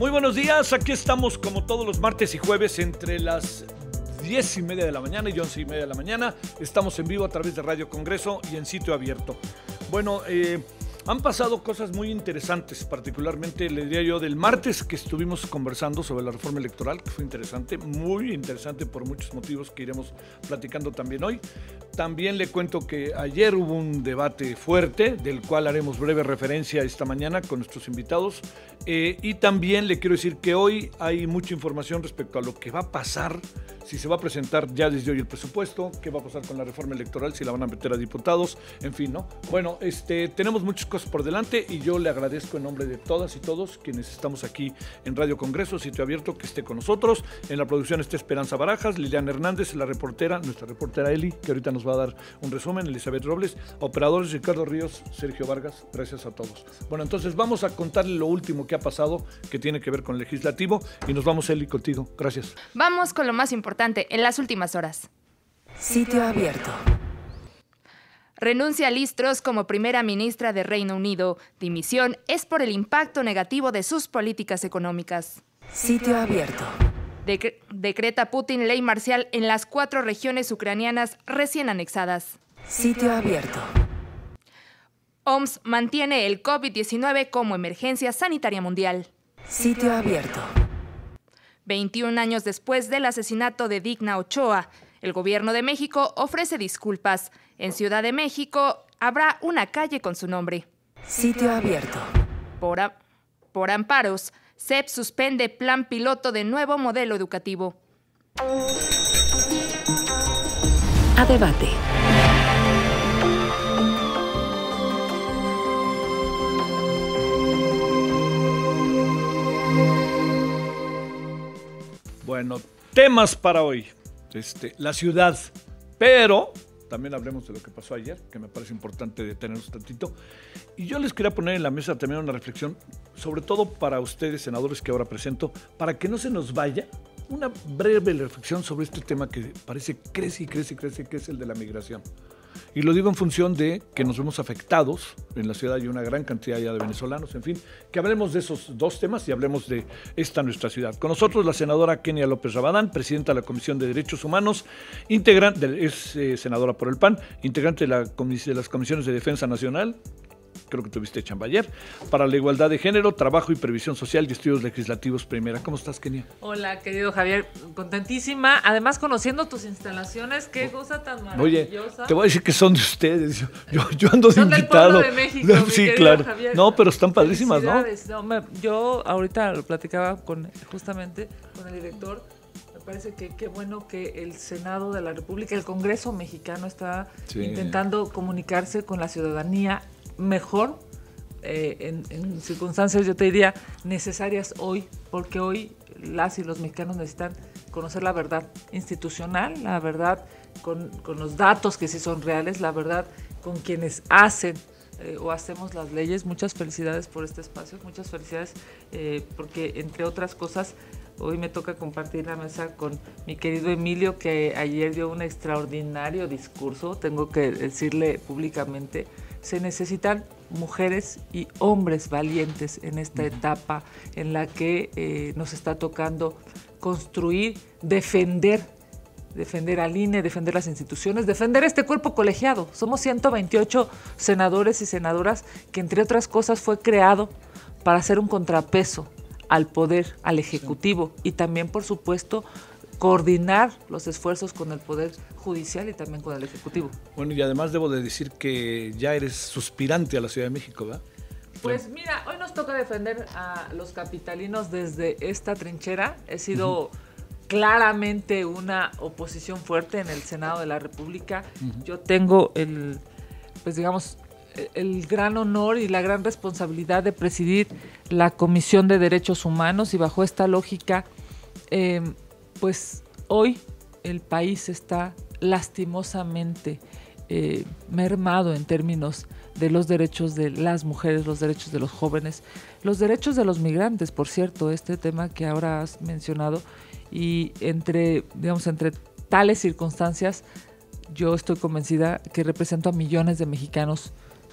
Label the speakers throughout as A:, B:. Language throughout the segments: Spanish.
A: Muy buenos días, aquí estamos como todos los martes y jueves entre las 10:30 de la mañana y 11:30 de la mañana. Estamos en vivo a través de Radio Congreso y en sitio abierto. Bueno, han pasado cosas muy interesantes, particularmente, le diría yo, del martes que estuvimos conversando sobre la reforma electoral, que fue interesante, muy interesante por muchos motivos que iremos platicando también hoy. También le cuento que ayer hubo un debate fuerte, del cual haremos breve referencia esta mañana con nuestros invitados. Y también le quiero decir que hoy hay mucha información respecto a lo que va a pasar, si se va a presentar ya desde hoy el presupuesto, qué va a pasar con la reforma electoral, si la van a meter a diputados, en fin, ¿no? Bueno, tenemos muchas cosas por delante y yo le agradezco en nombre de todas y todos quienes estamos aquí en Radio Congreso, sitio abierto, que esté con nosotros. En la producción está Esperanza Barajas, Liliana Hernández, la reportera, nuestra reportera Eli, que ahorita nos va a dar un resumen, Elizabeth Robles, operadores Ricardo Ríos, Sergio Vargas, gracias a todos. Bueno, entonces vamos a contarle lo último que ha pasado, que tiene que ver con el legislativo, y nos vamos, Eli, contigo. Gracias.
B: Vamos con lo más importante en las últimas horas.
C: Sitio abierto.
B: Renuncia Liz Truss como primera ministra de Reino Unido. Dimisión es por el impacto negativo de sus políticas económicas.
C: Sitio abierto.
B: Decreta Putin ley marcial en las 4 regiones ucranianas recién anexadas.
C: Sitio abierto.
B: OMS mantiene el COVID-19 como emergencia sanitaria mundial.
C: Sitio abierto.
B: 21 años después del asesinato de Digna Ochoa, el gobierno de México ofrece disculpas. En Ciudad de México habrá una calle con su nombre.
C: Sitio abierto.
B: Por amparos, CEP suspende plan piloto de nuevo modelo educativo.
C: A debate.
A: Bueno, temas para hoy. La ciudad, pero también hablemos de lo que pasó ayer, que me parece importante detenernos tantito. Y yo les quería poner en la mesa también una reflexión, sobre todo para ustedes, senadores, que ahora presento, para que no se nos vaya, una breve reflexión sobre este tema que parece crece y crece y crece, que es el de la migración. Y lo digo en función de que nos vemos afectados. En la ciudad hay una gran cantidad ya de venezolanos, en fin, que hablemos de esos dos temas y hablemos de esta nuestra ciudad. Con nosotros la senadora Kenia López Rabadán, presidenta de la Comisión de Derechos Humanos, es senadora por el PAN, integrante de las comisiones de Defensa Nacional, creo que tuviste chamba ayer, para la igualdad de género, trabajo y previsión social y estudios legislativos primera. ¿Cómo estás, Kenia?
D: Hola, querido Javier, contentísima. Además, conociendo tus instalaciones, qué cosa tan maravillosa.
A: Oye, te voy a decir que son de ustedes. Yo ando de
D: son
A: invitado.
D: Del pueblo de México,
A: sí, claro.
D: Javier.
A: No, pero están padrísimas, ¿no?
D: Yo ahorita lo platicaba justamente con el director. Me parece que qué bueno que el Senado de la República, el Congreso mexicano, está intentando comunicarse con la ciudadanía mejor, en circunstancias, yo te diría, necesarias hoy, porque hoy las y los mexicanos necesitan conocer la verdad institucional, la verdad con los datos que sí son reales, la verdad con quienes hacen o hacemos las leyes. Muchas felicidades por este espacio, muchas felicidades porque, entre otras cosas, hoy me toca compartir la mesa con mi querido Emilio, que ayer dio un extraordinario discurso. Tengo que decirle públicamente, se necesitan mujeres y hombres valientes en esta etapa en la que nos está tocando construir, defender al INE, defender las instituciones, defender este cuerpo colegiado. Somos 128 senadores y senadoras que, entre otras cosas, fue creado para hacer un contrapeso al poder, al Ejecutivo, y también, por supuesto, coordinar los esfuerzos con el Poder Judicial y también con el Ejecutivo.
A: Bueno, y además debo de decir que ya eres suspirante a la Ciudad de México, ¿verdad?
D: Pues mira, hoy nos toca defender a los capitalinos desde esta trinchera. He sido claramente una oposición fuerte en el Senado de la República. Yo tengo el gran honor y la gran responsabilidad de presidir la Comisión de Derechos Humanos, y bajo esta lógica, pues hoy el país está lastimosamente mermado en términos de los derechos de las mujeres, los derechos de los jóvenes, los derechos de los migrantes, por cierto, este tema que ahora has mencionado, y entre tales circunstancias, yo estoy convencida que represento a millones de mexicanos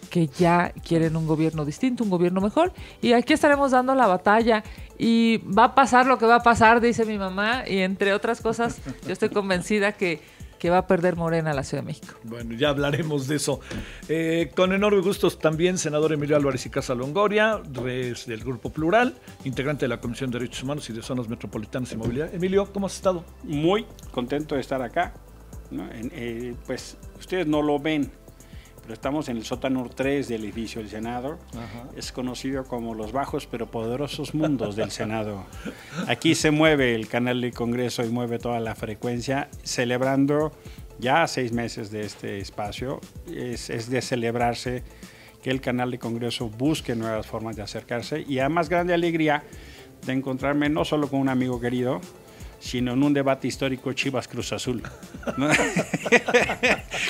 D: que ya quieren un gobierno distinto, un gobierno mejor, y aquí estaremos dando la batalla, y va a pasar lo que va a pasar, dice mi mamá, y entre otras cosas, yo estoy convencida que va a perder Morena la Ciudad de México.
A: Bueno, ya hablaremos de eso. Con enorme gusto también, senador Emilio Álvarez y Casa Longoria, del Grupo Plural, integrante de la Comisión de Derechos Humanos y de Zonas Metropolitanas y Movilidad. Emilio, ¿cómo has estado?
E: Muy contento de estar acá, ¿no? Pues ustedes no lo ven, pero estamos en el sótano 3 del edificio del Senado. Ajá. Es conocido como los bajos pero poderosos mundos del Senado. Aquí se mueve el canal del Congreso y mueve toda la frecuencia, celebrando ya 6 meses de este espacio. Es de celebrarse que el canal de Congreso busque nuevas formas de acercarse, y a más grande alegría de encontrarme no solo con un amigo querido, sino en un debate histórico Chivas Cruz Azul, ¿no?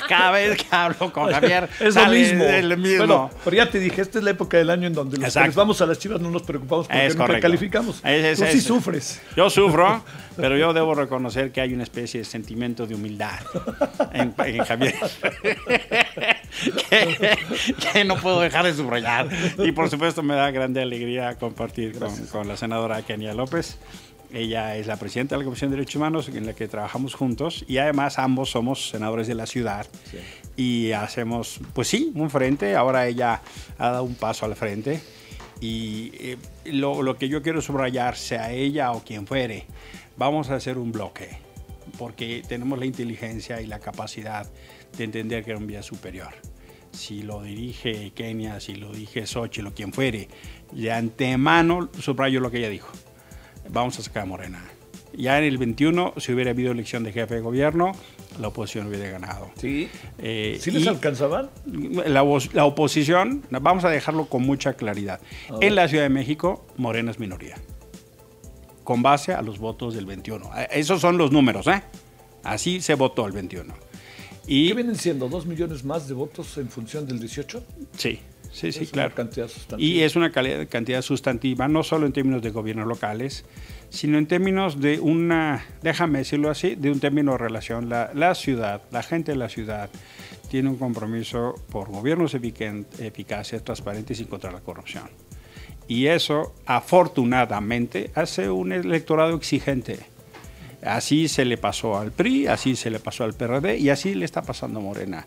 E: Cada vez que hablo con Javier
A: es lo mismo.
E: Bueno,
A: pero ya te dije, esta es la época del año en donde los que vamos a las Chivas no nos preocupamos porque nunca calificamos. Tú sí sufres.
E: Yo sufro, pero yo debo reconocer que hay una especie de sentimiento de humildad en Javier que no puedo dejar de subrayar. Y por supuesto me da grande alegría compartir con la senadora Kenia López. Ella es la presidenta de la Comisión de Derechos Humanos, en la que trabajamos juntos, y además ambos somos senadores de la ciudad. Sí. Y hacemos, pues sí, un frente. Ahora ella ha dado un paso al frente, y lo que yo quiero subrayar, sea ella o quien fuere, vamos a hacer un bloque, porque tenemos la inteligencia y la capacidad de entender que era un bien superior. Si lo dirige Kenia, si lo dirige Xochitl o quien fuere, de antemano subrayo lo que ella dijo: vamos a sacar a Morena. Ya en el 21, si hubiera habido elección de jefe de gobierno, la oposición hubiera ganado.
A: ¿Sí? ¿Sí les alcanzaban?
E: La oposición, vamos a dejarlo con mucha claridad. En la Ciudad de México, Morena es minoría, con base a los votos del 21. Esos son los números, ¿eh? Así se votó el 21.
A: ¿Qué vienen siendo? ¿2 millones más de votos en función del 18?
E: Sí. Sí,
A: es
E: claro.
A: Una cantidad sustantiva.
E: Y es una cantidad sustantiva, no solo en términos de gobiernos locales, sino en términos de déjame decirlo así, de un término de relación. La ciudad, la gente de la ciudad tiene un compromiso por gobiernos eficaces, transparentes y contra la corrupción. Y eso, afortunadamente, hace un electorado exigente. Así se le pasó al PRI, así se le pasó al PRD y así le está pasando a Morena.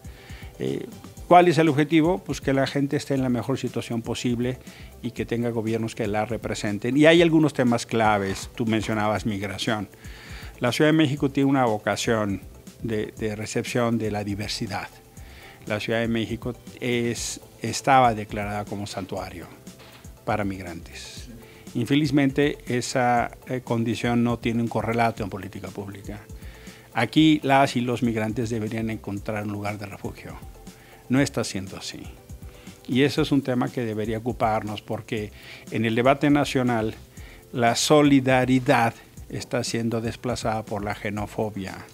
E: ¿Cuál es el objetivo? Pues que la gente esté en la mejor situación posible y que tenga gobiernos que la representen. Y hay algunos temas claves. Tú mencionabas migración. La Ciudad de México tiene una vocación de recepción de la diversidad. La Ciudad de México estaba declarada como santuario para migrantes. Infelizmente, esa condición no tiene un correlato en política pública. Aquí las y los migrantes deberían encontrar un lugar de refugio. No está siendo así. Y eso es un tema que debería ocuparnos, porque en el debate nacional la solidaridad está siendo desplazada por la xenofobia.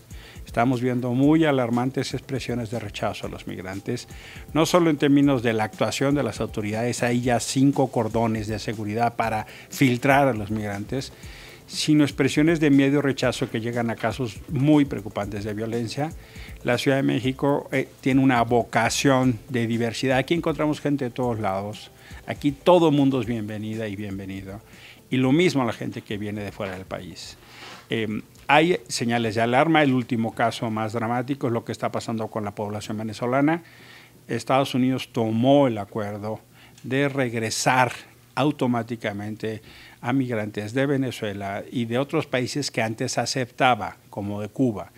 E: Estamos viendo muy alarmantes expresiones de rechazo a los migrantes, no solo en términos de la actuación de las autoridades, hay ya 5 cordones de seguridad para filtrar a los migrantes, sino expresiones de miedo y rechazo que llegan a casos muy preocupantes de violencia. La Ciudad de México tiene una vocación de diversidad. Aquí encontramos gente de todos lados. Aquí todo el mundo es bienvenida y bienvenido. Y lo mismo a la gente que viene de fuera del país. Hay señales de alarma. El último caso más dramático es lo que está pasando con la población venezolana. Estados Unidos tomó el acuerdo de regresar automáticamente a migrantes de Venezuela y de otros países que antes aceptaba, como de Cuba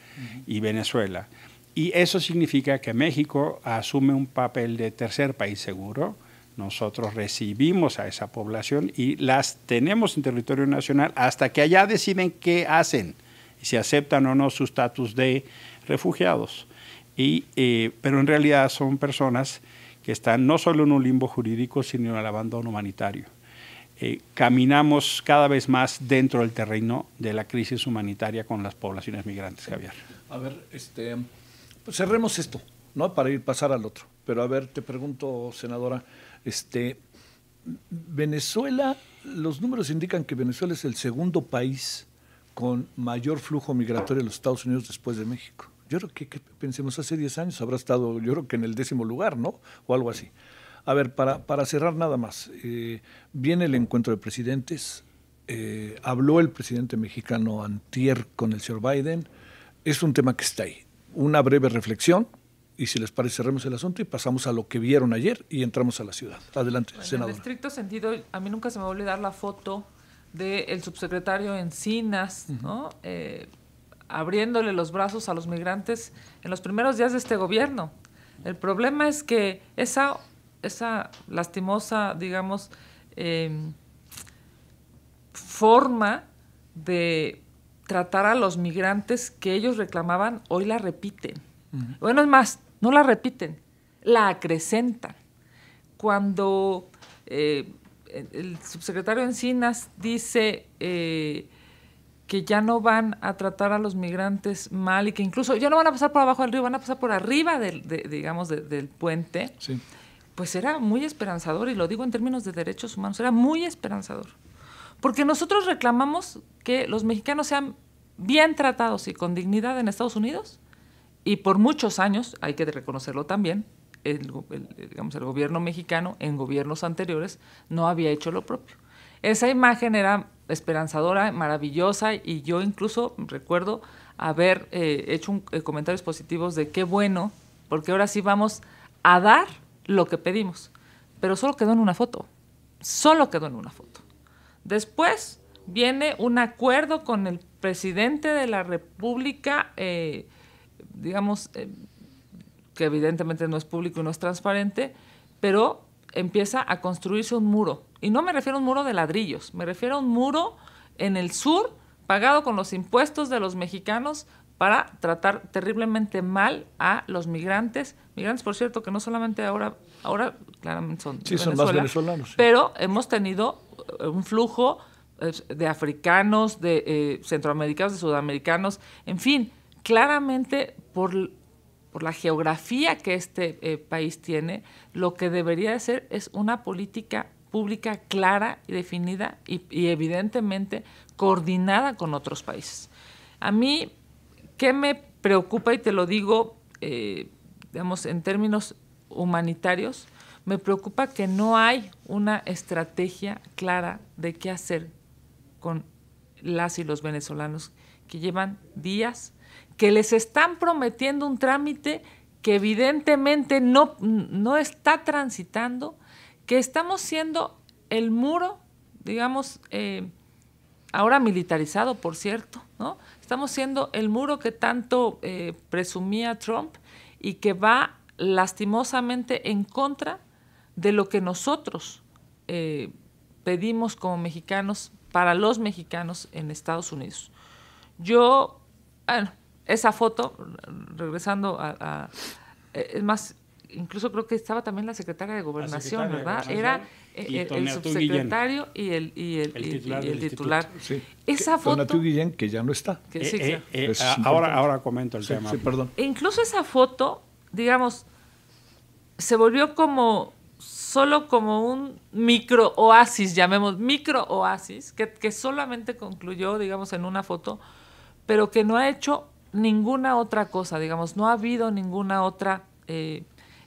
E: y Venezuela. Y eso significa que México asume un papel de tercer país seguro. Nosotros recibimos a esa población y las tenemos en territorio nacional hasta que allá deciden qué hacen, si aceptan o no su estatus de refugiados. Pero en realidad son personas que están no solo en un limbo jurídico, sino en el abandono humanitario. Caminamos cada vez más dentro del terreno de la crisis humanitaria con las poblaciones migrantes, Javier.
A: A ver, pues cerremos esto, ¿no? Para pasar al otro. Pero a ver, te pregunto, senadora, Venezuela, los números indican que Venezuela es el segundo país con mayor flujo migratorio de los Estados Unidos después de México. Yo creo que pensemos hace 10 años habrá estado, yo creo que en el 10º lugar, ¿no? O algo así. A ver, para cerrar nada más, viene el encuentro de presidentes, habló el presidente mexicano antier con el señor Biden, es un tema que está ahí. Una breve reflexión, y si les parece cerremos el asunto y pasamos a lo que vieron ayer y entramos a la ciudad. Adelante, senador.
D: En estricto sentido, a mí nunca se me va a olvidar la foto del subsecretario Encinas, ¿no? Abriéndole los brazos a los migrantes en los primeros días de este gobierno. El problema es que esa lastimosa, digamos, forma de tratar a los migrantes que ellos reclamaban, hoy la repiten. Bueno, es más, no la repiten, la acrecentan. Cuando el subsecretario Encinas dice que ya no van a tratar a los migrantes mal y que incluso ya no van a pasar por abajo del río, van a pasar por arriba del puente, sí. Pues era muy esperanzador, y lo digo en términos de derechos humanos, era muy esperanzador. Porque nosotros reclamamos que los mexicanos sean bien tratados y con dignidad en Estados Unidos, y por muchos años, hay que reconocerlo también, el gobierno mexicano en gobiernos anteriores no había hecho lo propio. Esa imagen era esperanzadora, maravillosa, y yo incluso recuerdo haber hecho comentarios positivos de qué bueno, porque ahora sí vamos a dar lo que pedimos. Pero solo quedó en una foto. Solo quedó en una foto. Después viene un acuerdo con el presidente de la República, digamos, que evidentemente no es público y no es transparente, pero empieza a construirse un muro. Y no me refiero a un muro de ladrillos, me refiero a un muro en el sur, pagado con los impuestos de los mexicanos, para tratar terriblemente mal a los migrantes. Migrantes, por cierto, que no solamente ahora claramente son de
A: Venezuela, son más venezolanos. Sí.
D: Pero hemos tenido un flujo de africanos, de centroamericanos, de sudamericanos, en fin, claramente por la geografía que este país tiene, lo que debería de ser es una política pública clara y definida y evidentemente coordinada con otros países. A mí, ¿qué me preocupa? Y te lo digo, digamos, en términos humanitarios, me preocupa que no hay una estrategia clara de qué hacer con las y los venezolanos que llevan días, que les están prometiendo un trámite que evidentemente no está transitando, que estamos siendo el muro, digamos, ahora militarizado, por cierto, ¿no? Estamos siendo el muro que tanto presumía Trump y que va lastimosamente en contra de lo que nosotros pedimos como mexicanos para los mexicanos en Estados Unidos. Yo, bueno, esa foto, regresando es más, incluso creo que estaba también la secretaria de Gobernación, ¿verdad? Era el subsecretario y el titular.
A: Sí.
D: Esa foto...
A: Tonatiuh Guillén, que ya no está.
E: Ahora comento el tema.
A: Sí, perdón.
D: E incluso esa foto, digamos, se volvió solo como un micro oasis, llamemos micro oasis, que solamente concluyó, digamos, en una foto, pero que no ha hecho ninguna otra cosa, digamos, no ha habido ninguna otra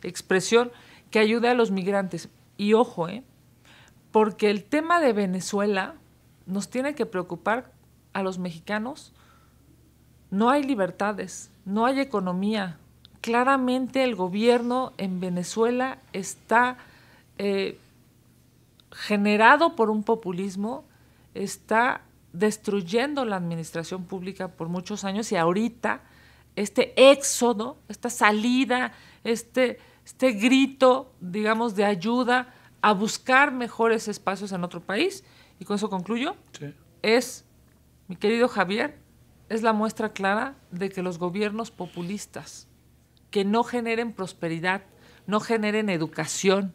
D: expresión que ayude a los migrantes. Y ojo, porque el tema de Venezuela nos tiene que preocupar a los mexicanos. No hay libertades, no hay economía. Claramente el gobierno en Venezuela está generado por un populismo, está destruyendo la administración pública por muchos años, y ahorita este éxodo, esta salida, este grito, digamos, de ayuda a buscar mejores espacios en otro país, y con eso concluyo, sí. Mi querido Javier, es la muestra clara de que los gobiernos populistas que no generen prosperidad, no generen educación,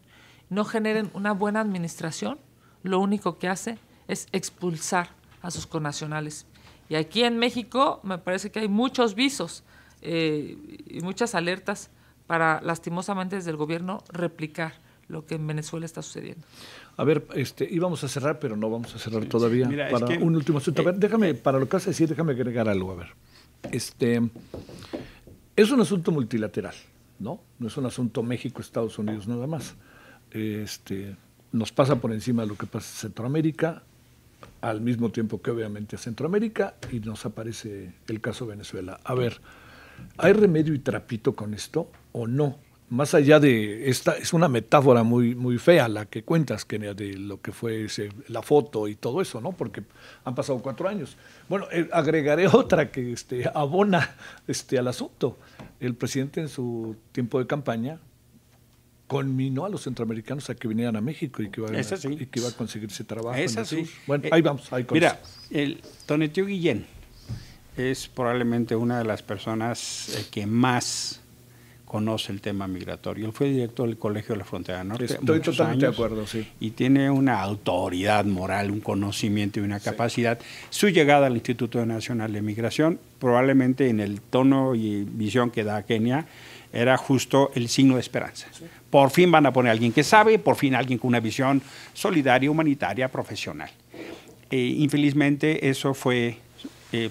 D: no generen una buena administración, lo único que hace es expulsar a sus connacionales. Y aquí en México me parece que hay muchos visos y muchas alertas para, lastimosamente, desde el gobierno replicar lo que en Venezuela está sucediendo.
A: A ver, íbamos a cerrar, pero no vamos a cerrar todavía.
E: Mira,
A: para un último asunto. A ver, déjame, para lo que vas a decir, déjame agregar algo. A ver, es un asunto multilateral, ¿no? No es un asunto México-Estados Unidos nada más. nos pasa por encima de lo que pasa en Centroamérica, al mismo tiempo que obviamente a Centroamérica, y nos aparece el caso Venezuela. A ver, ¿hay remedio y trapito con esto o no? Más allá de esta, es una metáfora muy, muy fea la que cuentas, Kenia, de lo que fue la foto y todo eso, ¿no? Porque han pasado 4 años. Bueno, agregaré otra que abona al asunto. El presidente en su tiempo de campaña conminó a los centroamericanos a que vinieran a México y que iba a conseguirse trabajo en el sur. Bueno, ahí vamos.
E: Mira, el Tonatiuh Guillén es probablemente una de las personas que más conoce el tema migratorio. Él fue director del Colegio de la Frontera Norte.
A: Estoy totalmente de acuerdo, sí.
E: Y tiene una autoridad moral, un conocimiento y una capacidad. Su llegada al Instituto Nacional de Migración, probablemente en el tono y visión que da Kenia, era justo el signo de esperanza. Sí. Por fin van a poner a alguien que sabe, por fin alguien con una visión solidaria, humanitaria, profesional. Infelizmente eso fue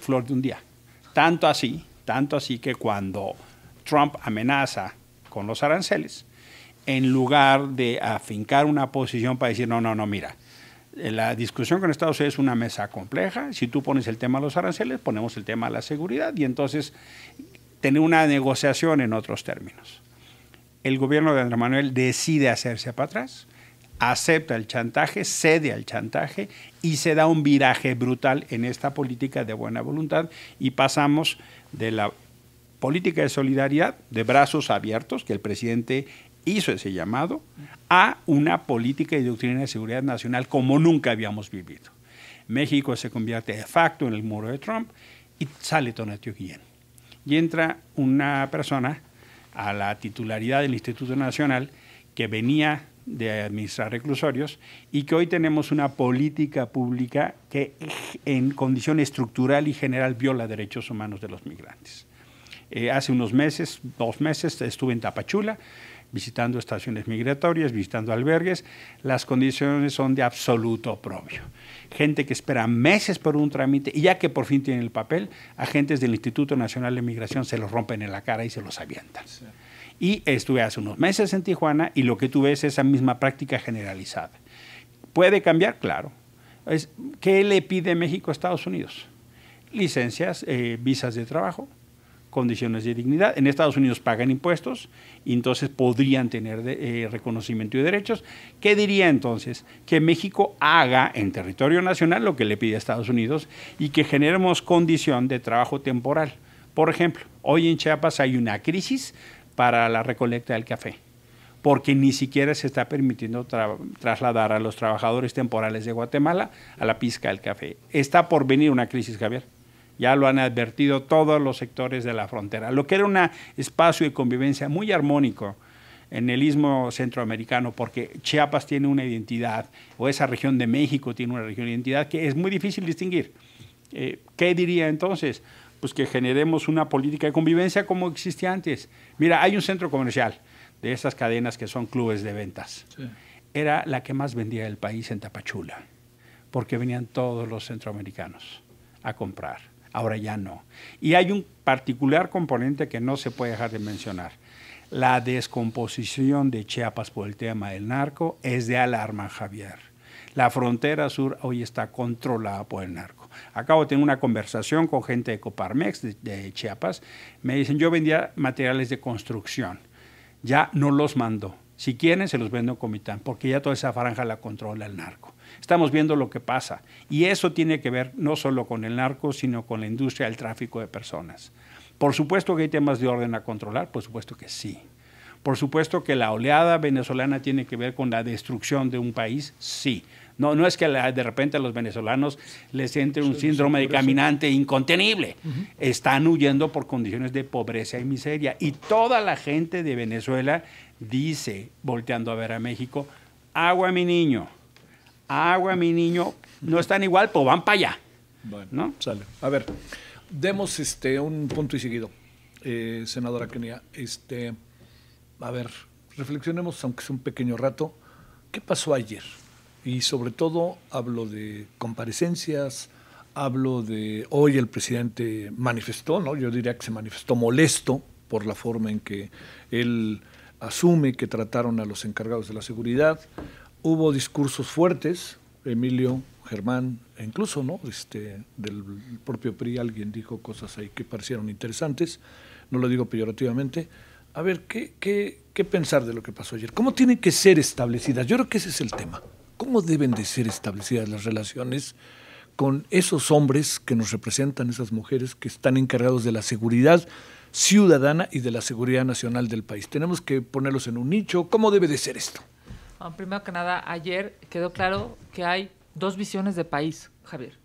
E: flor de un día. Tanto así que cuando Trump amenaza con los aranceles, en lugar de afincar una posición para decir, no, mira, la discusión con Estados Unidos es una mesa compleja, si tú pones el tema de los aranceles, ponemos el tema de la seguridad y entonces tener una negociación en otros términos. El gobierno de Andrés Manuel decide hacerse para atrás, acepta el chantaje, cede al chantaje y se da un viraje brutal en esta política de buena voluntad y pasamos de la política de solidaridad, de brazos abiertos, que el presidente hizo ese llamado, a una política y doctrina de seguridad nacional como nunca habíamos vivido. México se convierte de facto en el muro de Trump y sale Tonatiuh Guillén. Y entra una persona a la titularidad del Instituto Nacional que venía de administrar reclusorios y que hoy tenemos una política pública que en condición estructural y general viola derechos humanos de los migrantes. Hace unos meses, 2 meses, estuve en Tapachula visitando estaciones migratorias, visitando albergues. Las condiciones son de absoluto oprobio. Gente que espera meses por un trámite y ya que por fin tienen el papel, agentes del Instituto Nacional de Migración se los rompen en la cara y se los avientan. Sí. Y estuve hace unos meses en Tijuana y lo que tú ves es esa misma práctica generalizada. ¿Puede cambiar? Claro. ¿Qué le pide México a Estados Unidos? Licencias, visas de trabajo, condiciones de dignidad. En Estados Unidos pagan impuestos y entonces podrían tener reconocimiento de derechos. ¿Qué diría entonces? Que México haga en territorio nacional lo que le pide a Estados Unidos y que generemos condición de trabajo temporal. Por ejemplo, hoy en Chiapas hay una crisis para la recolecta del café, porque ni siquiera se está permitiendo trasladar a los trabajadores temporales de Guatemala a la pizca del café. Está por venir una crisis, Javier. Ya lo han advertido todos los sectores de la frontera. Lo que era un espacio de convivencia muy armónico en el istmo centroamericano, porque Chiapas tiene una identidad, o esa región de México tiene una región de identidad que es muy difícil distinguir. ¿Qué diría entonces? Pues que generemos una política de convivencia como existía antes. Mira, hay un centro comercial de esas cadenas que son clubes de ventas. Sí. Era la que más vendía del país en Tapachula, porque venían todos los centroamericanos a comprar. Ahora ya no. Y hay un particular componente que no se puede dejar de mencionar. La descomposición de Chiapas por el tema del narco es de alarma, Javier. La frontera sur hoy está controlada por el narco. Acabo de tener una conversación con gente de Coparmex, de Chiapas. Me dicen, yo vendía materiales de construcción. Ya no los mando. Si quieren, se los vendo en Comitán, porque ya toda esa franja la controla el narco. Estamos viendo lo que pasa. Y eso tiene que ver no solo con el narco, sino con la industria del tráfico de personas. Por supuesto que hay temas de orden a controlar, por supuesto que sí. Por supuesto que la oleada venezolana tiene que ver con la destrucción de un país, sí. No es que de repente a los venezolanos les entre un síndrome de caminante incontenible. Están huyendo por condiciones de pobreza y miseria. Y toda la gente de Venezuela dice, volteando a ver a México, agua mi niño, no están igual, pues van para allá.
A: Bueno,
E: ¿no?
A: Sale. A ver, demos un punto y seguido, senadora Kenia. A ver, reflexionemos, aunque sea un pequeño rato, ¿qué pasó ayer? Y sobre todo hablo de comparecencias, hablo de hoy el presidente manifestó, ¿no? Yo diría que se manifestó molesto por la forma en que él asume que trataron a los encargados de la seguridad. Hubo discursos fuertes, Emilio, Germán, e incluso ¿no? Del propio PRI alguien dijo cosas ahí que parecieron interesantes, no lo digo peyorativamente. A ver, ¿qué pensar de lo que pasó ayer? ¿Cómo tienen que ser establecidas? Yo creo que ese es el tema. ¿Cómo deben de ser establecidas las relaciones con esos hombres que nos representan, esas mujeres que están encargados de la seguridad ciudadana y de la seguridad nacional del país? Tenemos que ponerlos en un nicho. ¿Cómo debe de ser esto?
D: Primero que nada, ayer quedó claro que hay dos visiones de país, Javier.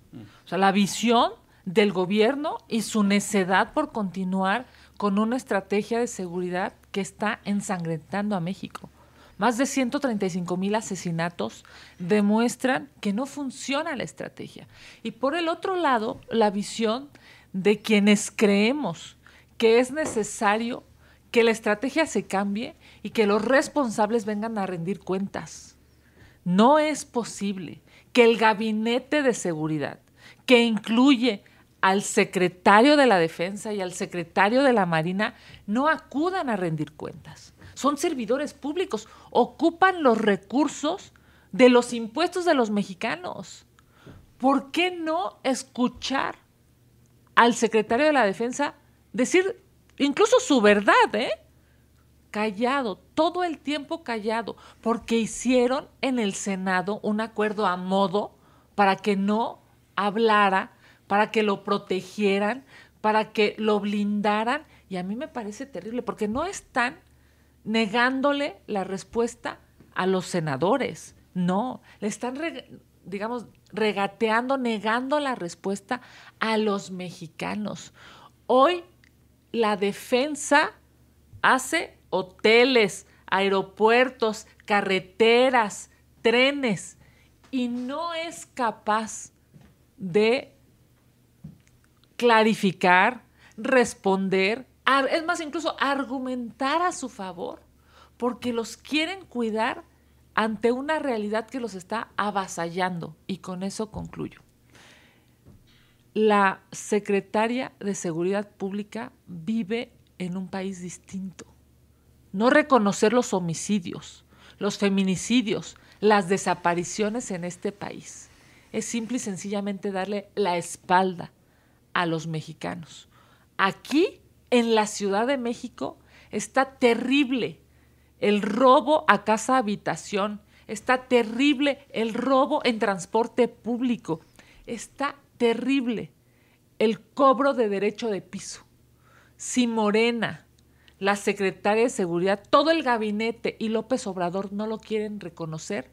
D: O sea, la visión del gobierno y su necedad por continuar con una estrategia de seguridad que está ensangrentando a México. Más de 135,000 asesinatos demuestran que no funciona la estrategia. Y por el otro lado, la visión de quienes creemos que es necesario que la estrategia se cambie y que los responsables vengan a rendir cuentas. No es posible que el gabinete de seguridad, que incluye al secretario de la Defensa y al secretario de la Marina, no acudan a rendir cuentas. Son servidores públicos, ocupan los recursos de los impuestos de los mexicanos. ¿Por qué no escuchar al secretario de la Defensa decir incluso su verdad, callado, todo el tiempo callado, porque hicieron en el Senado un acuerdo a modo para que no hablara, para que lo protegieran, para que lo blindaran, y a mí me parece terrible, porque no están negándole la respuesta a los senadores, no, le están, regateando, negando la respuesta a los mexicanos. Hoy la defensa hace hoteles, aeropuertos, carreteras, trenes, y no es capaz de clarificar, responder, es más, incluso argumentar a su favor, porque los quieren cuidar ante una realidad que los está avasallando. Y con eso concluyo. La secretaria de Seguridad Pública vive en un país distinto. No reconocer los homicidios, los feminicidios, las desapariciones en este país es simple y sencillamente darle la espalda a los mexicanos. Aquí, en la Ciudad de México, está terrible el robo a casa habitación, está terrible el robo en transporte público, está terrible el cobro de derecho de piso. Si Morena, la secretaria de Seguridad, todo el gabinete y López Obrador no lo quieren reconocer,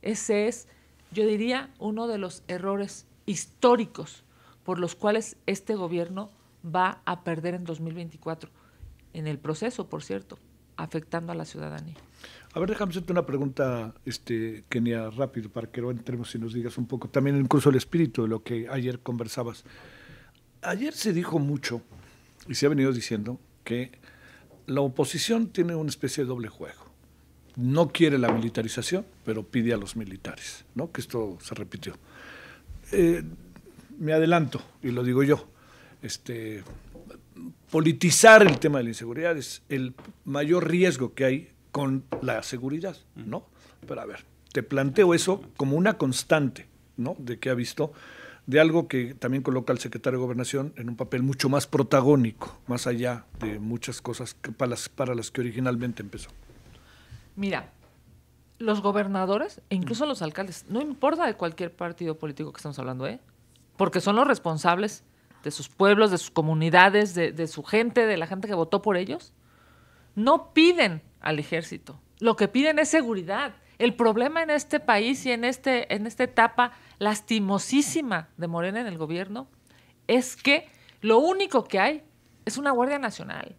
D: ese es, yo diría, uno de los errores históricos por los cuales este gobierno va a perder en 2024, en el proceso, por cierto, afectando a la ciudadanía.
A: A ver, déjame hacerte una pregunta, Kenia, rápido, para que entremos y nos digas un poco, también incluso el espíritu de lo que ayer conversabas. Ayer se dijo mucho, y se ha venido diciendo, que la oposición tiene una especie de doble juego. No quiere la militarización, pero pide a los militares, ¿no? Que esto se repitió. Me adelanto, y lo digo yo, politizar el tema de la inseguridad es el mayor riesgo que hay con la seguridad, ¿no? Pero a ver, te planteo eso como una constante, ¿no? De que ha visto, de algo que también coloca al secretario de Gobernación en un papel mucho más protagónico, más allá de muchas cosas que para las que originalmente empezó.
D: Mira, los gobernadores e incluso los alcaldes, no importa de cualquier partido político que estamos hablando, porque son los responsables de sus pueblos, de sus comunidades, de su gente, de la gente que votó por ellos, no piden al ejército. Lo que piden es seguridad. El problema en este país y en esta etapa lastimosísima de Morena en el gobierno es que lo único que hay es una Guardia Nacional,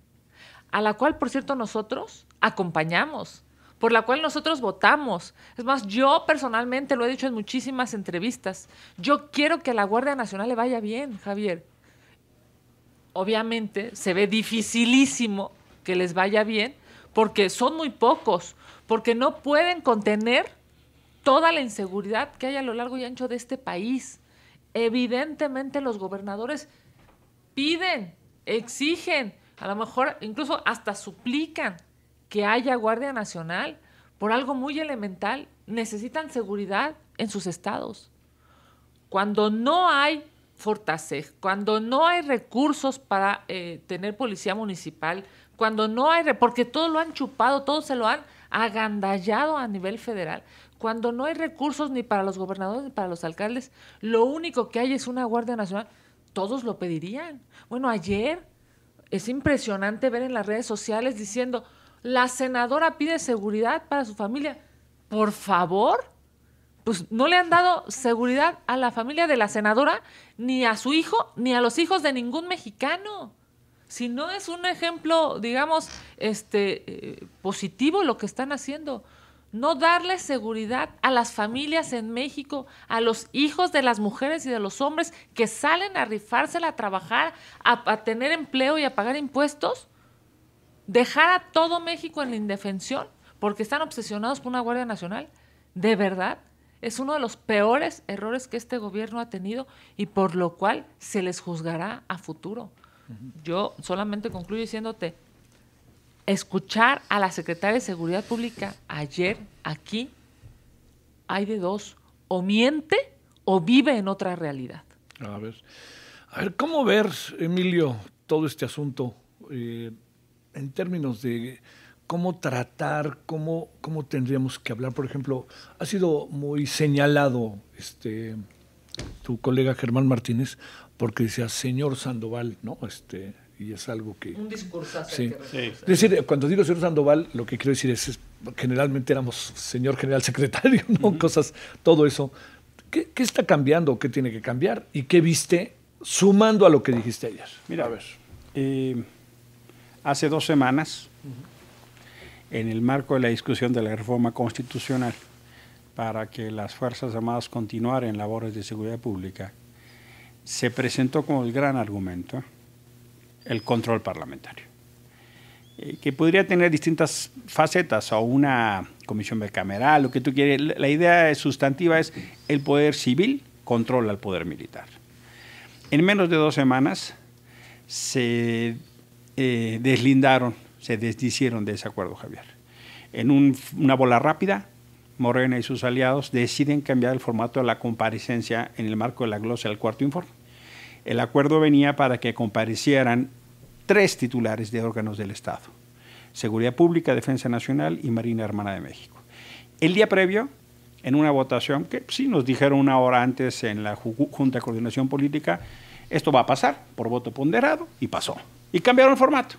D: a la cual, por cierto, nosotros acompañamos, por la cual nosotros votamos. Es más, yo personalmente lo he dicho en muchísimas entrevistas, yo quiero que a la Guardia Nacional le vaya bien, Javier. Obviamente se ve dificilísimo que les vaya bien porque son muy pocos, porque no pueden contener toda la inseguridad que hay a lo largo y ancho de este país. Evidentemente los gobernadores piden, exigen, a lo mejor incluso hasta suplican que haya Guardia Nacional por algo muy elemental. Necesitan seguridad en sus estados. Cuando no hay Fortaseg, cuando no hay recursos para tener policía municipal, cuando no hay, porque todo lo han chupado, todo se lo han agandallado a nivel federal, cuando no hay recursos ni para los gobernadores ni para los alcaldes, lo único que hay es una Guardia Nacional, todos lo pedirían. Bueno, ayer es impresionante ver en las redes sociales diciendo, la senadora pide seguridad para su familia. Por favor, pues no le han dado seguridad a la familia de la senadora, ni a su hijo, ni a los hijos de ningún mexicano. Si no es un ejemplo, digamos, positivo lo que están haciendo. No darle seguridad a las familias en México, a los hijos de las mujeres y de los hombres que salen a rifársela, a trabajar, a tener empleo y a pagar impuestos. Dejar a todo México en la indefensión porque están obsesionados por una Guardia Nacional. De verdad, es uno de los peores errores que este gobierno ha tenido y por lo cual se les juzgará a futuro. Yo solamente concluyo diciéndote, escuchar a la secretaria de Seguridad Pública ayer aquí, hay de dos, o miente o vive en otra realidad.
A: A ver, ¿cómo ver, Emilio, todo este asunto en términos de cómo tratar, cómo tendríamos que hablar? Por ejemplo, ha sido muy señalado tu colega Germán Martínez, porque decía señor Sandoval, ¿no? Y es algo que...
D: Un discurso.
A: Sí. Es decir, cuando digo señor Sandoval, lo que quiero decir es generalmente éramos señor general secretario, ¿no? Cosas, todo eso. ¿Qué está cambiando? ¿Qué tiene que cambiar? ¿Y qué viste sumando a lo que dijiste ayer?
E: Mira, a ver, hace 2 semanas, en el marco de la discusión de la reforma constitucional para que las Fuerzas Armadas continuaran en labores de seguridad pública, se presentó como el gran argumento el control parlamentario, que podría tener distintas facetas, o una comisión bicameral, lo que tú quieres. La idea sustantiva es el poder civil controla al poder militar. En menos de 2 semanas se deslindaron, se deshicieron de ese acuerdo, Javier. En una bola rápida, Morena y sus aliados deciden cambiar el formato de la comparecencia en el marco de la glosa del cuarto informe. El acuerdo venía para que comparecieran 3 titulares de órganos del Estado: Seguridad Pública, Defensa Nacional y Marina Armada de México. El día previo, en una votación que sí nos dijeron 1 hora antes en la Junta de Coordinación Política, esto va a pasar por voto ponderado, y pasó. Y cambiaron el formato,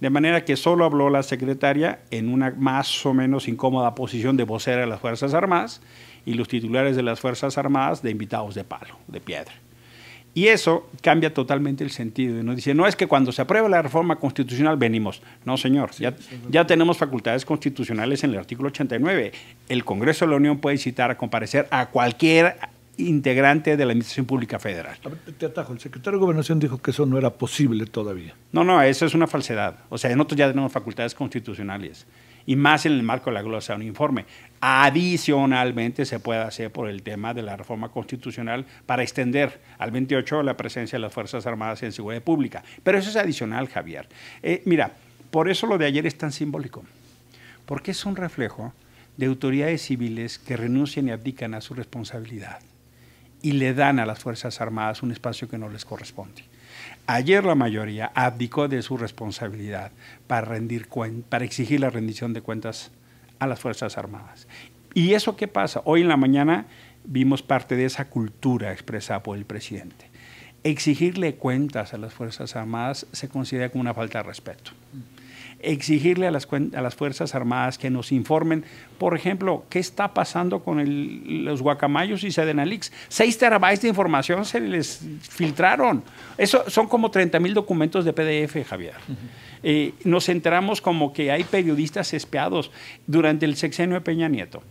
E: de manera que solo habló la secretaria en una más o menos incómoda posición de vocera de las Fuerzas Armadas, y los titulares de las Fuerzas Armadas de invitados de palo, de piedra. Y eso cambia totalmente el sentido. Nos dice, no es que cuando se apruebe la reforma constitucional venimos. No, señor, ya tenemos facultades constitucionales en el artículo 89. El Congreso de la Unión puede citar a comparecer a cualquier integrante de la Administración Pública Federal.
A: A ver, te atajo, el secretario de Gobernación dijo que eso no era posible todavía.
E: No, eso es una falsedad. O sea, nosotros ya tenemos facultades constitucionales, y más en el marco de la glosa de un informe. Adicionalmente se puede hacer por el tema de la reforma constitucional para extender al 28 la presencia de las Fuerzas Armadas en seguridad pública. Pero eso es adicional, Javier. Mira, por eso lo de ayer es tan simbólico, porque es un reflejo de autoridades civiles que renuncian y abdican a su responsabilidad y le dan a las Fuerzas Armadas un espacio que no les corresponde. Ayer la mayoría abdicó de su responsabilidad para exigir la rendición de cuentas a las Fuerzas Armadas. ¿Y eso qué pasa? Hoy en la mañana vimos parte de esa cultura expresada por el presidente. Exigirle cuentas a las Fuerzas Armadas se considera como una falta de respeto. Exigirle a las Fuerzas Armadas que nos informen, por ejemplo, qué está pasando con los guacamayos y Sedenalix. 6 terabytes de información se les filtraron. Eso son como 30,000 documentos de PDF, Javier. Nos enteramos como que hay periodistas espiados. Durante el sexenio de Peña Nieto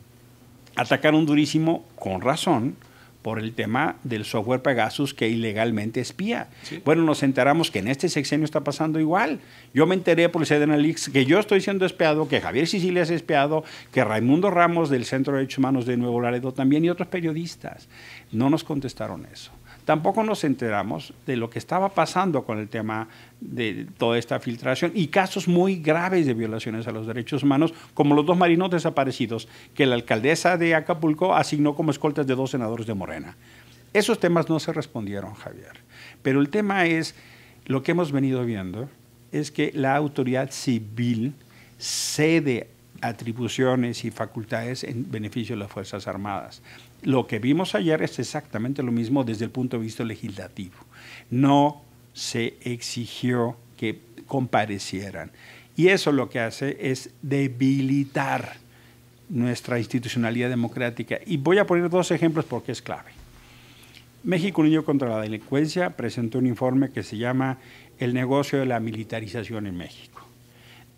E: atacaron durísimo, con razón, por el tema del software Pegasus que ilegalmente espía. Sí. Bueno, nos enteramos que en este sexenio está pasando igual. Yo me enteré por el Sedenalix que yo estoy siendo espiado, que Javier Sicilia es espiado, que Raimundo Ramos del Centro de Derechos Humanos de Nuevo Laredo también, y otros periodistas. No nos contestaron eso. tampoco nos enteramos de lo que estaba pasando con el tema de toda esta filtración y casos muy graves de violaciones a los derechos humanos, como los 2 marinos desaparecidos que la alcaldesa de Acapulco asignó como escoltas de 2 senadores de Morena. Esos temas no se respondieron, Javier. Pero el tema es, lo que hemos venido viendo, es que la autoridad civil cede atribuciones y facultades en beneficio de las Fuerzas Armadas. Lo que vimos ayer es exactamente lo mismo desde el punto de vista legislativo. No se exigió que comparecieran. Y eso lo que hace es debilitar nuestra institucionalidad democrática. Y voy a poner 2 ejemplos porque es clave. México Unido contra la Delincuencia presentó un informe que se llama El negocio de la militarización en México.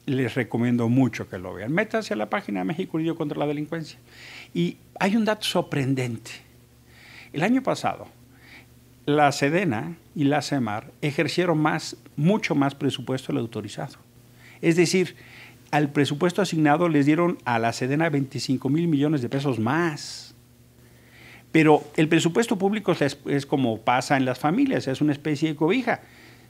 E: Les recomiendo mucho que lo vean. Métanse a la página de México Unido contra la Delincuencia. Y hay un dato sorprendente. El año pasado, la Sedena y la Semar ejercieron mucho más presupuesto del autorizado. Es decir, al presupuesto asignado les dieron a la Sedena 25,000 millones de pesos más. Pero el presupuesto público es como pasa en las familias, es una especie de cobija.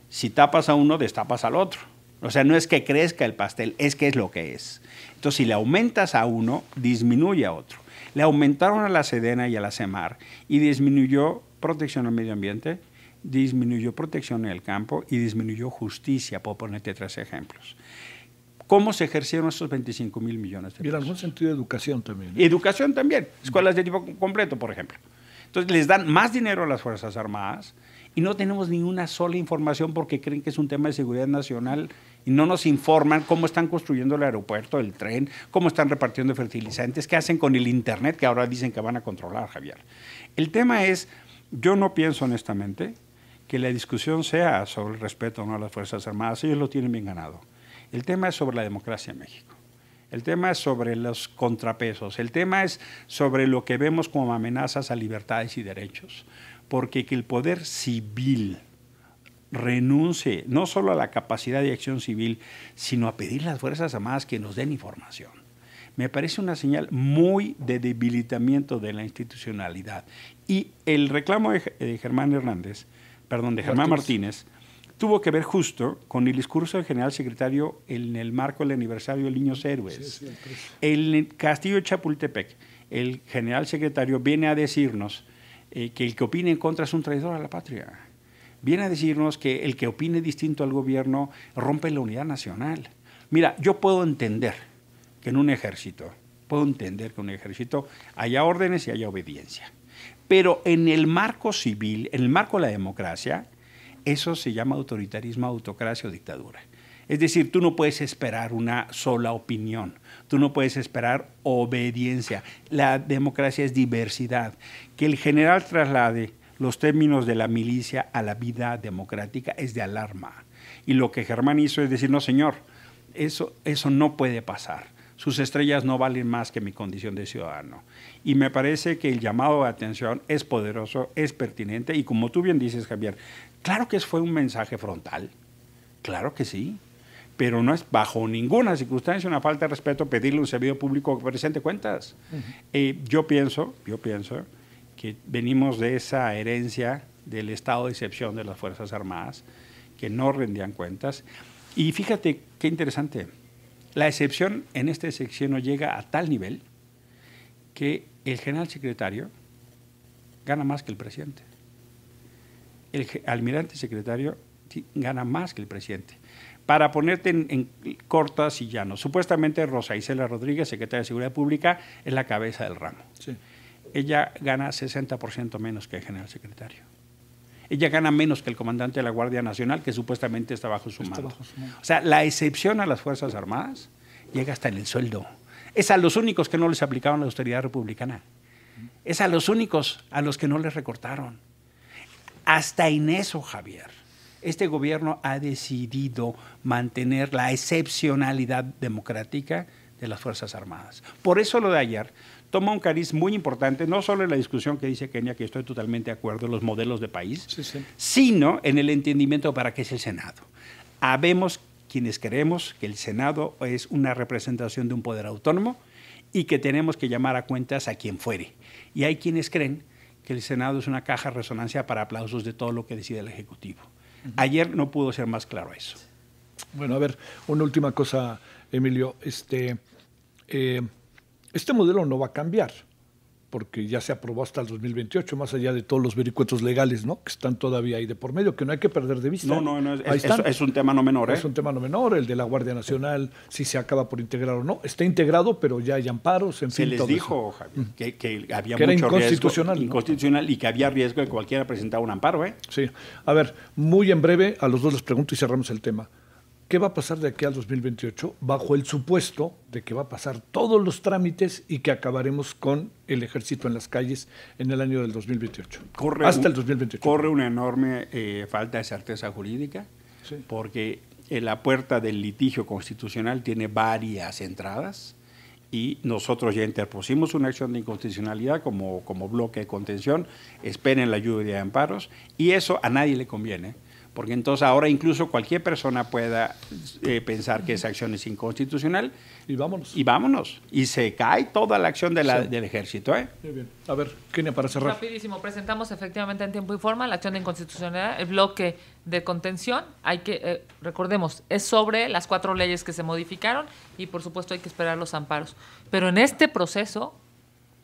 E: Si tapas a uno, destapas al otro. O sea, no es que crezca el pastel, es que es lo que es. Entonces, si le aumentas a uno, disminuye a otro. Le aumentaron a la Sedena y a la Semar y disminuyó protección al medio ambiente, disminuyó protección en el campo y disminuyó justicia, por ponerte 3 ejemplos. ¿Cómo se ejercieron estos 25,000 millones de pesos?
A: Y en algún sentido educación también.
E: Y educación también, escuelas de tipo completo, por ejemplo. Entonces, les dan más dinero a las Fuerzas Armadas y no tenemos ni una sola información porque creen que es un tema de seguridad nacional y no nos informan cómo están construyendo el aeropuerto, el tren, cómo están repartiendo fertilizantes, qué hacen con el Internet que ahora dicen que van a controlar, Javier. El tema es, yo no pienso honestamente que la discusión sea sobre el respeto o no a las Fuerzas Armadas, ellos lo tienen bien ganado. El tema es sobre la democracia en México. El tema es sobre los contrapesos. El tema es sobre lo que vemos como amenazas a libertades y derechos. Porque que el poder civil renuncie no solo a la capacidad de acción civil, sino a pedir a las Fuerzas Armadas que nos den información. Me parece una señal muy de debilitamiento de la institucionalidad. Y el reclamo de Germán Martínez, tuvo que ver justo con el discurso del general secretario en el marco del aniversario de Niños Héroes. En el Castillo de Chapultepec, el general secretario viene a decirnos que el que opine en contra es un traidor a la patria. Viene a decirnos que el que opine distinto al gobierno rompe la unidad nacional. Mira, yo puedo entender que en un ejército haya órdenes y haya obediencia. Pero en el marco civil, en el marco de la democracia, eso se llama autoritarismo, autocracia o dictadura. Es decir, tú no puedes esperar una sola opinión, tú no puedes esperar obediencia. La democracia es diversidad. Que el general traslade los términos de la milicia a la vida democrática es de alarma. Y lo que Germán hizo es decir, no señor, eso no puede pasar. Sus estrellas no valen más que mi condición de ciudadano. Y me parece que el llamado de atención es poderoso, es pertinente y como tú bien dices, Javier, claro que fue un mensaje frontal, claro que sí, pero no es bajo ninguna circunstancia una falta de respeto pedirle a un servidor público que presente cuentas. Yo pienso que venimos de esa herencia del estado de excepción de las Fuerzas Armadas, que no rendían cuentas. Y fíjate qué interesante, la excepción en este sexenio llega a tal nivel que el general secretario gana más que el presidente. El almirante secretario gana más que el presidente. Para ponerte en cortas y llanos, supuestamente Rosa Isela Rodríguez, secretaria de Seguridad Pública, es la cabeza del ramo. Sí. Ella gana 60% menos que el general secretario. Ella gana menos que el comandante de la Guardia Nacional, que supuestamente está bajo su mando. O sea, la excepción a las Fuerzas Armadas llega hasta en el sueldo. Es a los únicos que no les aplicaron la austeridad republicana. Es a los únicos a los que no les recortaron. Hasta en eso, Javier, este gobierno ha decidido mantener la excepcionalidad democrática de las Fuerzas Armadas. Por eso lo de ayer toma un cariz muy importante, no solo en la discusión que dice Kenia, que estoy totalmente de acuerdo en los modelos de país, sino en el entendimiento para qué es el Senado. Habemos quienes creemos que el Senado es una representación de un poder autónomo y que tenemos que llamar a cuentas a quien fuere. Y hay quienes creen que el Senado es una caja de resonancia para aplausos de todo lo que decide el Ejecutivo. Ayer no pudo ser más claro eso.
A: Bueno, a ver, una última cosa, Emilio. Este modelo no va a cambiar, porque ya se aprobó hasta el 2028, más allá de todos los vericuetos legales, ¿no?, que están todavía ahí de por medio, que no hay que perder de vista.
E: No, es un tema no menor.
A: Es un tema no menor, el de la Guardia Nacional, si se acaba por integrar o no. Está integrado, pero ya hay amparos, en fin.
E: Se les
A: todo
E: dijo,
A: eso.
E: Javier, que había
A: que
E: mucho
A: era
E: riesgo
A: inconstitucional,
E: y que había riesgo de que cualquiera presentara un amparo.
A: Sí. A ver, muy en breve, a los dos les pregunto y cerramos el tema. ¿Qué va a pasar de aquí al 2028 bajo el supuesto de que va a pasar todos los trámites y que acabaremos con el ejército en las calles en el año del 2028? Hasta el 2028.
E: Corre una enorme falta de certeza jurídica,
A: Sí.
E: porque la puerta del litigio constitucional tiene varias entradas y nosotros ya interpusimos una acción de inconstitucionalidad como bloque de contención. Esperen la lluvia de amparos y eso a nadie le conviene. Porque entonces ahora incluso cualquier persona pueda pensar que esa acción es inconstitucional.
A: Y vámonos.
E: Y vámonos. Y se cae toda la acción del ejército.
A: Muy bien. A ver, Kenia, para cerrar.
D: Rapidísimo, presentamos efectivamente en tiempo y forma la acción de inconstitucionalidad, el bloque de contención. Hay que, recordemos, es sobre las 4 leyes que se modificaron y por supuesto hay que esperar los amparos. Pero en este proceso,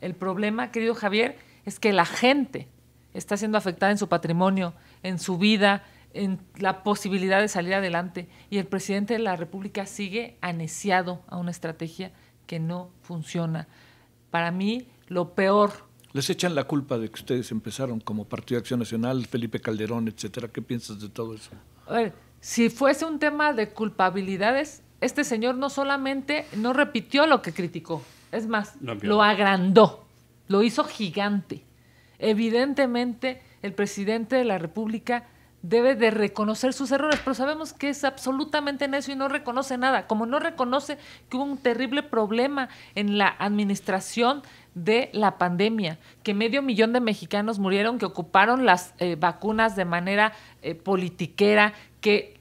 D: el problema, querido Javier, es que la gente está siendo afectada en su patrimonio, en su vida, en la posibilidad de salir adelante, y el presidente de la República sigue aneciado a una estrategia que no funciona. Para mí, lo peor.
A: Les echan la culpa de que ustedes empezaron como Partido de Acción Nacional, Felipe Calderón, etcétera. ¿Qué piensas de todo eso?
D: A ver, si fuese un tema de culpabilidades, este señor no solamente no repitió lo que criticó, es más, lo agrandó, lo hizo gigante. Evidentemente, el presidente de la República debe de reconocer sus errores, pero sabemos que es absolutamente necio y no reconoce nada, como no reconoce que hubo un terrible problema en la administración de la pandemia, que 500,000 de mexicanos murieron, que ocuparon las vacunas de manera politiquera, que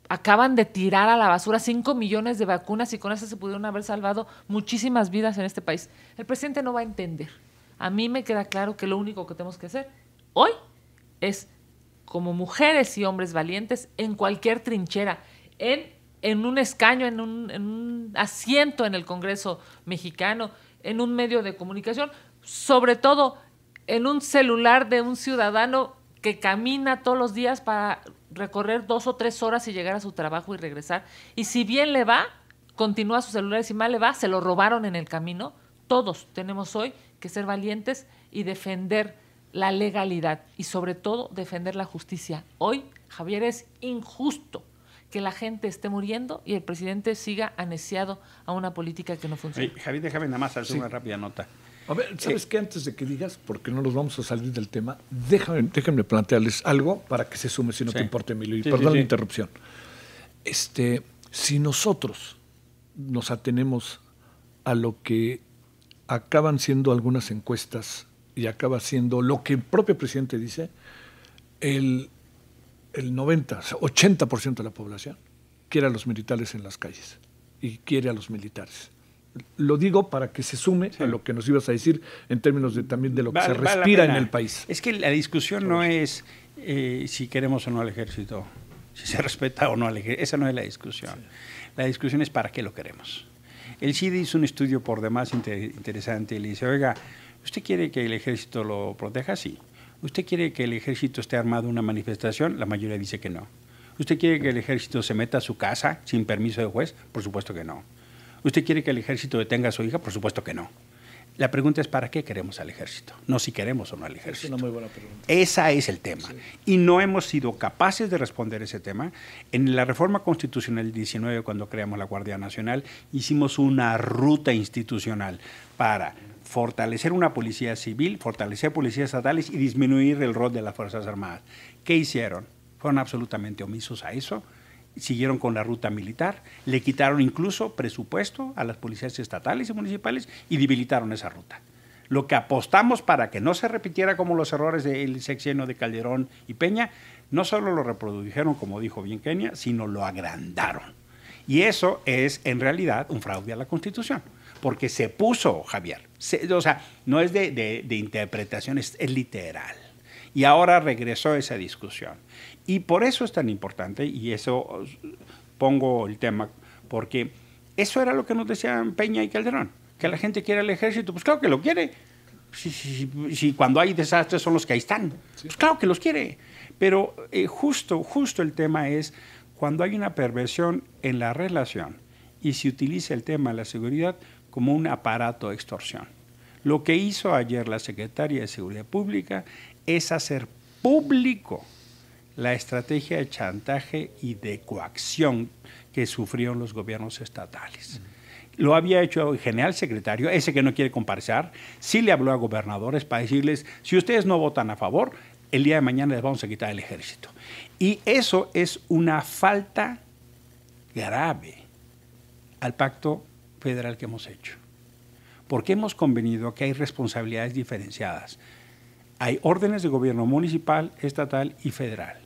D: acaban de tirar a la basura 5 millones de vacunas y con eso se pudieron haber salvado muchísimas vidas en este país. El presidente no va a entender. A mí me queda claro que lo único que tenemos que hacer hoy es, como mujeres y hombres valientes, en cualquier trinchera, en un escaño, en un asiento en el Congreso mexicano, en un medio de comunicación, sobre todo en un celular de un ciudadano que camina todos los días para recorrer 2 o 3 horas y llegar a su trabajo y regresar. Y si bien le va, continúa su celular, y si mal le va, se lo robaron en el camino. Todos tenemos hoy que ser valientes y defender la legalidad y sobre todo defender la justicia. Hoy, Javier, es injusto que la gente esté muriendo y el presidente siga aneciado a una política que no funciona.
E: Javier, déjame nada más hacer una rápida nota.
A: A ver, ¿sabes qué? Antes de que digas, porque no nos vamos a salir del tema, déjenme plantearles algo para que se sume, si no te importa, Emilio, y perdón la interrupción. Si nosotros nos atenemos a lo que acaban siendo algunas encuestas y acaba siendo lo que el propio presidente dice, el 80% de la población quiere a los militares en las calles y quiere a los militares. Lo digo para que se sume a lo que nos ibas a decir en términos de también de lo que se respira en el país.
E: Es que la discusión no es si queremos o no al ejército, si se respeta o no al ejército. Esa no es la discusión. Sí. La discusión es para qué lo queremos. El CIDE hizo un estudio por demás interesante y le dice, oiga, ¿usted quiere que el ejército lo proteja? Sí. ¿Usted quiere que el ejército esté armado en una manifestación? La mayoría dice que no. ¿Usted quiere que el ejército se meta a su casa sin permiso de juez? Por supuesto que no. ¿Usted quiere que el ejército detenga a su hija? Por supuesto que no. La pregunta es ¿para qué queremos al ejército? No si queremos o no al ejército.
A: Es una muy buena pregunta.
E: Ese es el tema. Sí. Y no hemos sido capaces de responder ese tema. En la reforma constitucional 19, cuando creamos la Guardia Nacional, hicimos una ruta institucional para fortalecer una policía civil, fortalecer policías estatales y disminuir el rol de las Fuerzas Armadas. ¿Qué hicieron? Fueron absolutamente omisos a eso. Siguieron con la ruta militar, le quitaron incluso presupuesto a las policías estatales y municipales y debilitaron esa ruta. Lo que apostamos para que no se repitiera como los errores del sexenio de Calderón y Peña, no solo lo reprodujeron, como dijo bien Kenia, sino lo agrandaron. Y eso es, en realidad, un fraude a la Constitución. porque se puso, Javier. O sea, no es de interpretación, es literal. Y ahora regresó esa discusión. Y por eso es tan importante, y eso pongo el tema, porque eso era lo que nos decían Peña y Calderón, que la gente quiere el ejército. Pues claro que lo quiere. Si cuando hay desastres son los que ahí están. Pues claro que los quiere. Pero justo el tema es cuando hay una perversión en la relación y se utiliza el tema de la seguridad como un aparato de extorsión. Lo que hizo ayer la Secretaría de Seguridad Pública es hacer público la estrategia de chantaje y de coacción que sufrieron los gobiernos estatales. Lo había hecho el general secretario, ese que no quiere comparecer, sí le habló a gobernadores para decirles, si ustedes no votan a favor, el día de mañana les vamos a quitar el ejército. Y eso es una falta grave al pacto federal que hemos hecho. Porque hemos convenido que hay responsabilidades diferenciadas. Hay órdenes de gobierno municipal, estatal y federal.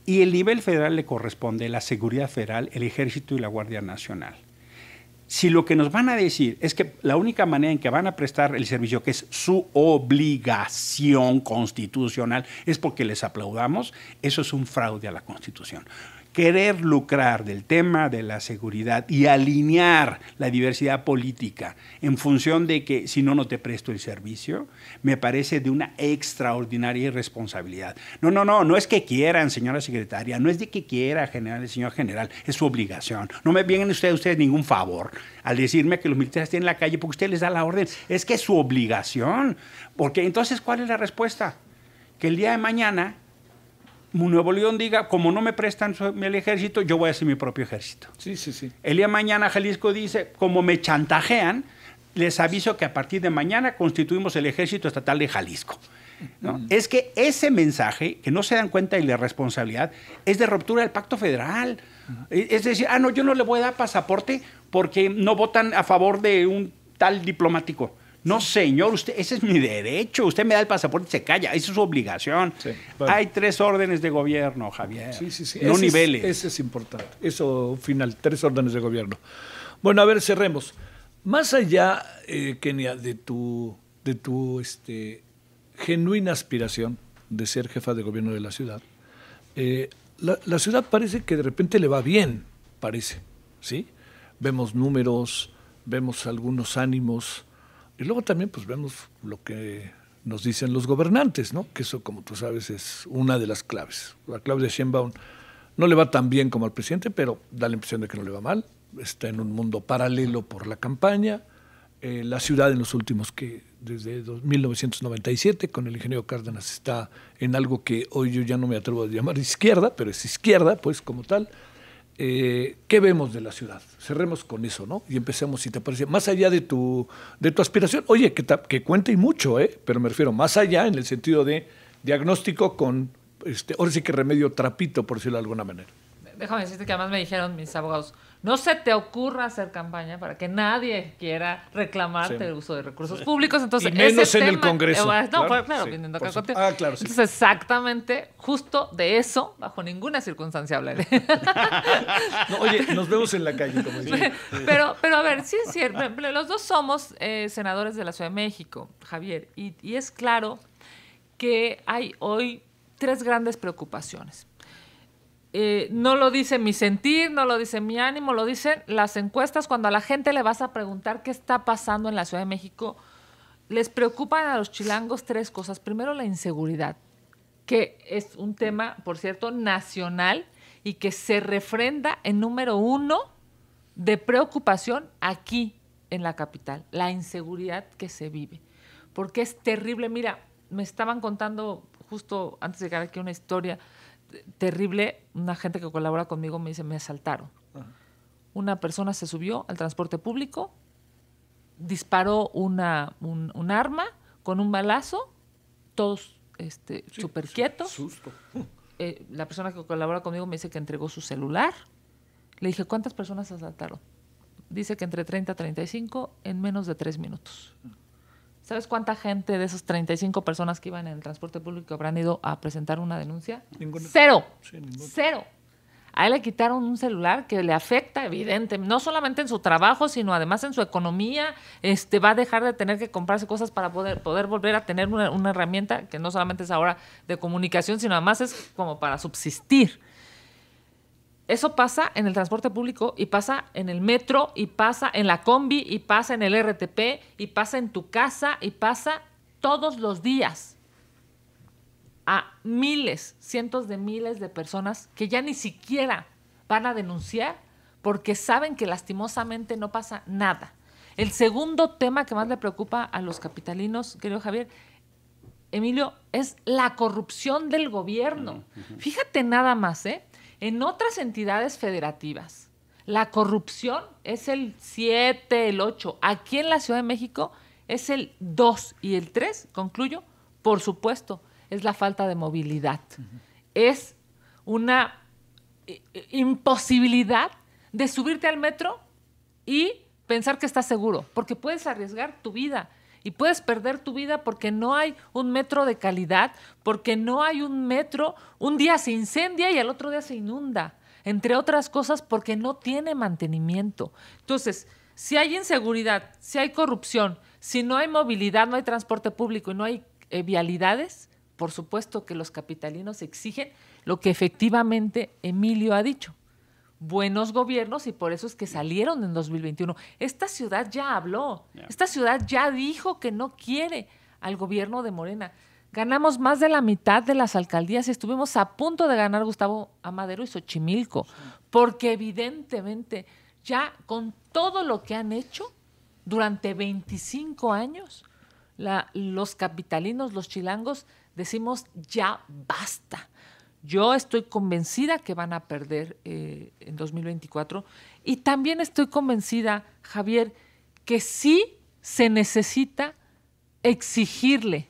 E: Y el nivel federal le corresponde la seguridad federal, el ejército y la Guardia Nacional. Si lo que nos van a decir es que la única manera en que van a prestar el servicio, que es su obligación constitucional, es porque les aplaudamos, eso es un fraude a la Constitución. Querer lucrar del tema de la seguridad y alinear la diversidad política en función de que si no, no te presto el servicio, me parece de una extraordinaria irresponsabilidad. No es que quieran, señora secretaria, no es de que quiera, señor general, es su obligación. No me vengan ustedes ningún favor al decirme que los militares estén en la calle porque usted les da la orden. Es que es su obligación. Porque entonces, ¿cuál es la respuesta? Que el día de mañana Nuevo León diga, como no me prestan el ejército, yo voy a hacer mi propio ejército.
A: Sí.
E: El día de mañana Jalisco dice, como me chantajean, les aviso que a partir de mañana constituimos el ejército estatal de Jalisco. ¿No? Es que ese mensaje, que no se dan cuenta de la responsabilidad, es de ruptura del pacto federal. Es decir, no, yo no le voy a dar pasaporte porque no votan a favor de un tal diplomático. No, señor, ese es mi derecho. Usted me da el pasaporte y se calla. Esa es su obligación. Sí, bueno. Hay 3 órdenes de gobierno, Javier.
A: Sí.
E: No niveles.
A: Ese es importante. Eso final, 3 órdenes de gobierno. Bueno, a ver, cerremos. Más allá, Kenia, de tu genuina aspiración de ser jefa de gobierno de la ciudad, la ciudad parece que de repente le va bien, parece, ¿sí? Vemos números, vemos algunos ánimos. Y luego también pues vemos lo que nos dicen los gobernantes, ¿no? Que eso, como tú sabes, es una de las claves. A Claudia Sheinbaum no le va tan bien como al presidente, pero da la impresión de que no le va mal. Está en un mundo paralelo por la campaña. La ciudad en los últimos, desde 1997, con el ingeniero Cárdenas, está en algo que hoy yo ya no me atrevo a llamar izquierda, pero es izquierda, pues como tal. ¿Qué vemos de la ciudad? Cerremos con eso, ¿no? Y empecemos, si te parece, más allá de tu aspiración, oye, que cuente y mucho, pero me refiero más allá en el sentido de diagnóstico con, ahora sí que remedio trapito, por decirlo de alguna manera.
D: Déjame decirte que además me dijeron mis abogados, no se te ocurra hacer campaña para que nadie quiera reclamarte el uso de recursos públicos. Entonces,
A: y menos
D: ese
A: en
D: tema,
A: el Congreso.
D: Claro,
A: sí,
D: viniendo acá contigo.
A: Claro, sí.
D: Entonces, exactamente, justo de eso, bajo ninguna circunstancia hablaré.
A: No, oye, nos vemos en la calle, como dicen.
D: Pero a ver, sí es cierto. Los dos somos senadores de la Ciudad de México, Javier, y es claro que hay hoy 3 grandes preocupaciones. No lo dice mi sentir, no lo dice mi ánimo, lo dicen las encuestas. Cuando a la gente le vas a preguntar qué está pasando en la Ciudad de México, les preocupan a los chilangos 3 cosas. Primero, la inseguridad, que es un tema, por cierto, nacional y que se refrenda en número 1 de preocupación aquí en la capital, la inseguridad que se vive. Porque es terrible. Mira, me estaban contando justo antes de llegar aquí una historia terrible. Una gente que colabora conmigo me dice, me asaltaron. Una persona se subió al transporte público, disparó un arma con un balazo, todos súper quietos.
A: Susto.
D: La persona que colabora conmigo me dice que entregó su celular. Le dije, ¿cuántas personas asaltaron? Dice que entre 30 a 35 en menos de 3 minutos. ¿Sabes cuánta gente de esas 35 personas que iban en el transporte público habrán ido a presentar una denuncia?
A: Ninguna.
D: 0.
A: Sí, ninguna.
D: 0. A él le quitaron un celular que le afecta, evidentemente, no solamente en su trabajo, sino además en su economía. Va a dejar de tener que comprarse cosas para poder volver a tener una herramienta que no solamente es ahora de comunicación, sino además es como para subsistir. Eso pasa en el transporte público y pasa en el metro y pasa en la combi y pasa en el RTP y pasa en tu casa y pasa todos los días a miles, cientos de miles de personas que ya ni siquiera van a denunciar porque saben que lastimosamente no pasa nada. El segundo tema que más le preocupa a los capitalinos, querido Javier, Emilio, es la corrupción del gobierno. Fíjate nada más, en otras entidades federativas, la corrupción es el 7, el 8. Aquí en la Ciudad de México es el 2 y el 3, concluyo, por supuesto, es la falta de movilidad. Es una imposibilidad de subirte al metro y pensar que estás seguro, porque puedes arriesgar tu vida. Y puedes perder tu vida porque no hay un metro de calidad, porque no hay un metro, un día se incendia y al otro día se inunda, entre otras cosas porque no tiene mantenimiento. Entonces, si hay inseguridad, si hay corrupción, si no hay movilidad, no hay transporte público y no hay vialidades, por supuesto que los capitalinos exigen lo que efectivamente Emilio ha dicho. Buenos gobiernos, y por eso es que salieron en 2021. Esta ciudad ya habló, esta ciudad ya dijo que no quiere al gobierno de Morena. Ganamos más de la mitad de las alcaldías y estuvimos a punto de ganar Gustavo Amadero y Xochimilco, porque evidentemente ya con todo lo que han hecho durante 25 años, los capitalinos, los chilangos, decimos ya basta. Yo estoy convencida que van a perder en 2024 y también estoy convencida, Javier, que sí se necesita exigirle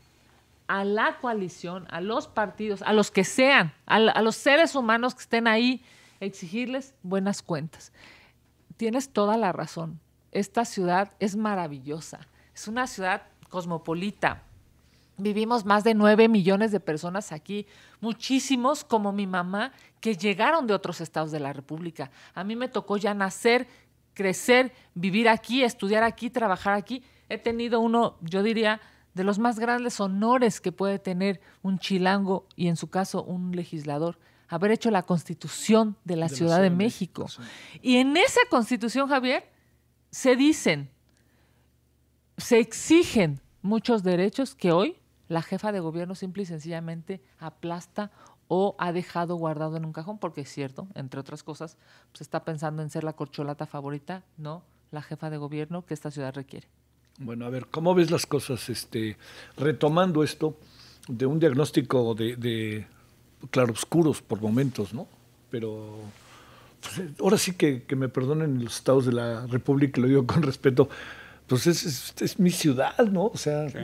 D: a la coalición, a los partidos, a los que sean, a los seres humanos que estén ahí, exigirles buenas cuentas. Tienes toda la razón. Esta ciudad es maravillosa. Es una ciudad cosmopolita. Vivimos más de 9 millones de personas aquí, muchísimos como mi mamá que llegaron de otros estados de la República. A mí me tocó ya nacer, crecer, vivir aquí, estudiar aquí, trabajar aquí. He tenido uno, yo diría, de los más grandes honores que puede tener un chilango y en su caso un legislador, haber hecho la Constitución de la Ciudad de México. Sí. Y en esa Constitución, Javier, se exigen muchos derechos que hoy la jefa de gobierno simple y sencillamente aplasta o ha dejado guardado en un cajón, porque es cierto, entre otras cosas, pues está pensando en ser la corcholata favorita, no la jefa de gobierno que esta ciudad requiere.
A: Bueno, a ver, ¿cómo ves las cosas? Retomando esto de un diagnóstico de claroscuros por momentos, ¿no? Pero pues, ahora sí que me perdonen los estados de la República, lo digo con respeto. Pues es mi ciudad, ¿no? O sea, sí.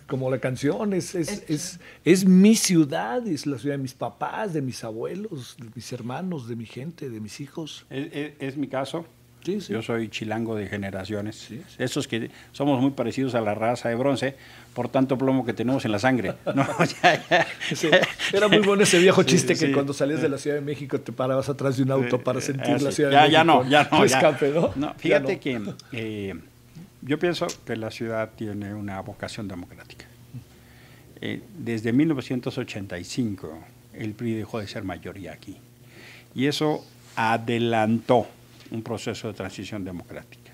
A: Como la canción, es mi ciudad, es la ciudad de mis papás, de mis abuelos, de mis hermanos, de mi gente, de mis hijos.
E: Es mi caso.
A: Sí, sí.
E: Yo soy chilango de generaciones.
A: Sí, sí.
E: Esos que somos muy parecidos a la raza de bronce, por tanto plomo que tenemos en la sangre. No, ya.
A: Sí. Era muy bueno ese viejo chiste que cuando salías de la Ciudad de México te parabas atrás de un auto para sentir la Ciudad de México.
E: Ya no.
A: Escape, ¿no?
E: No, fíjate que yo pienso que la ciudad tiene una vocación democrática. Desde 1985 el PRI dejó de ser mayoría aquí. Y eso adelantó un proceso de transición democrática.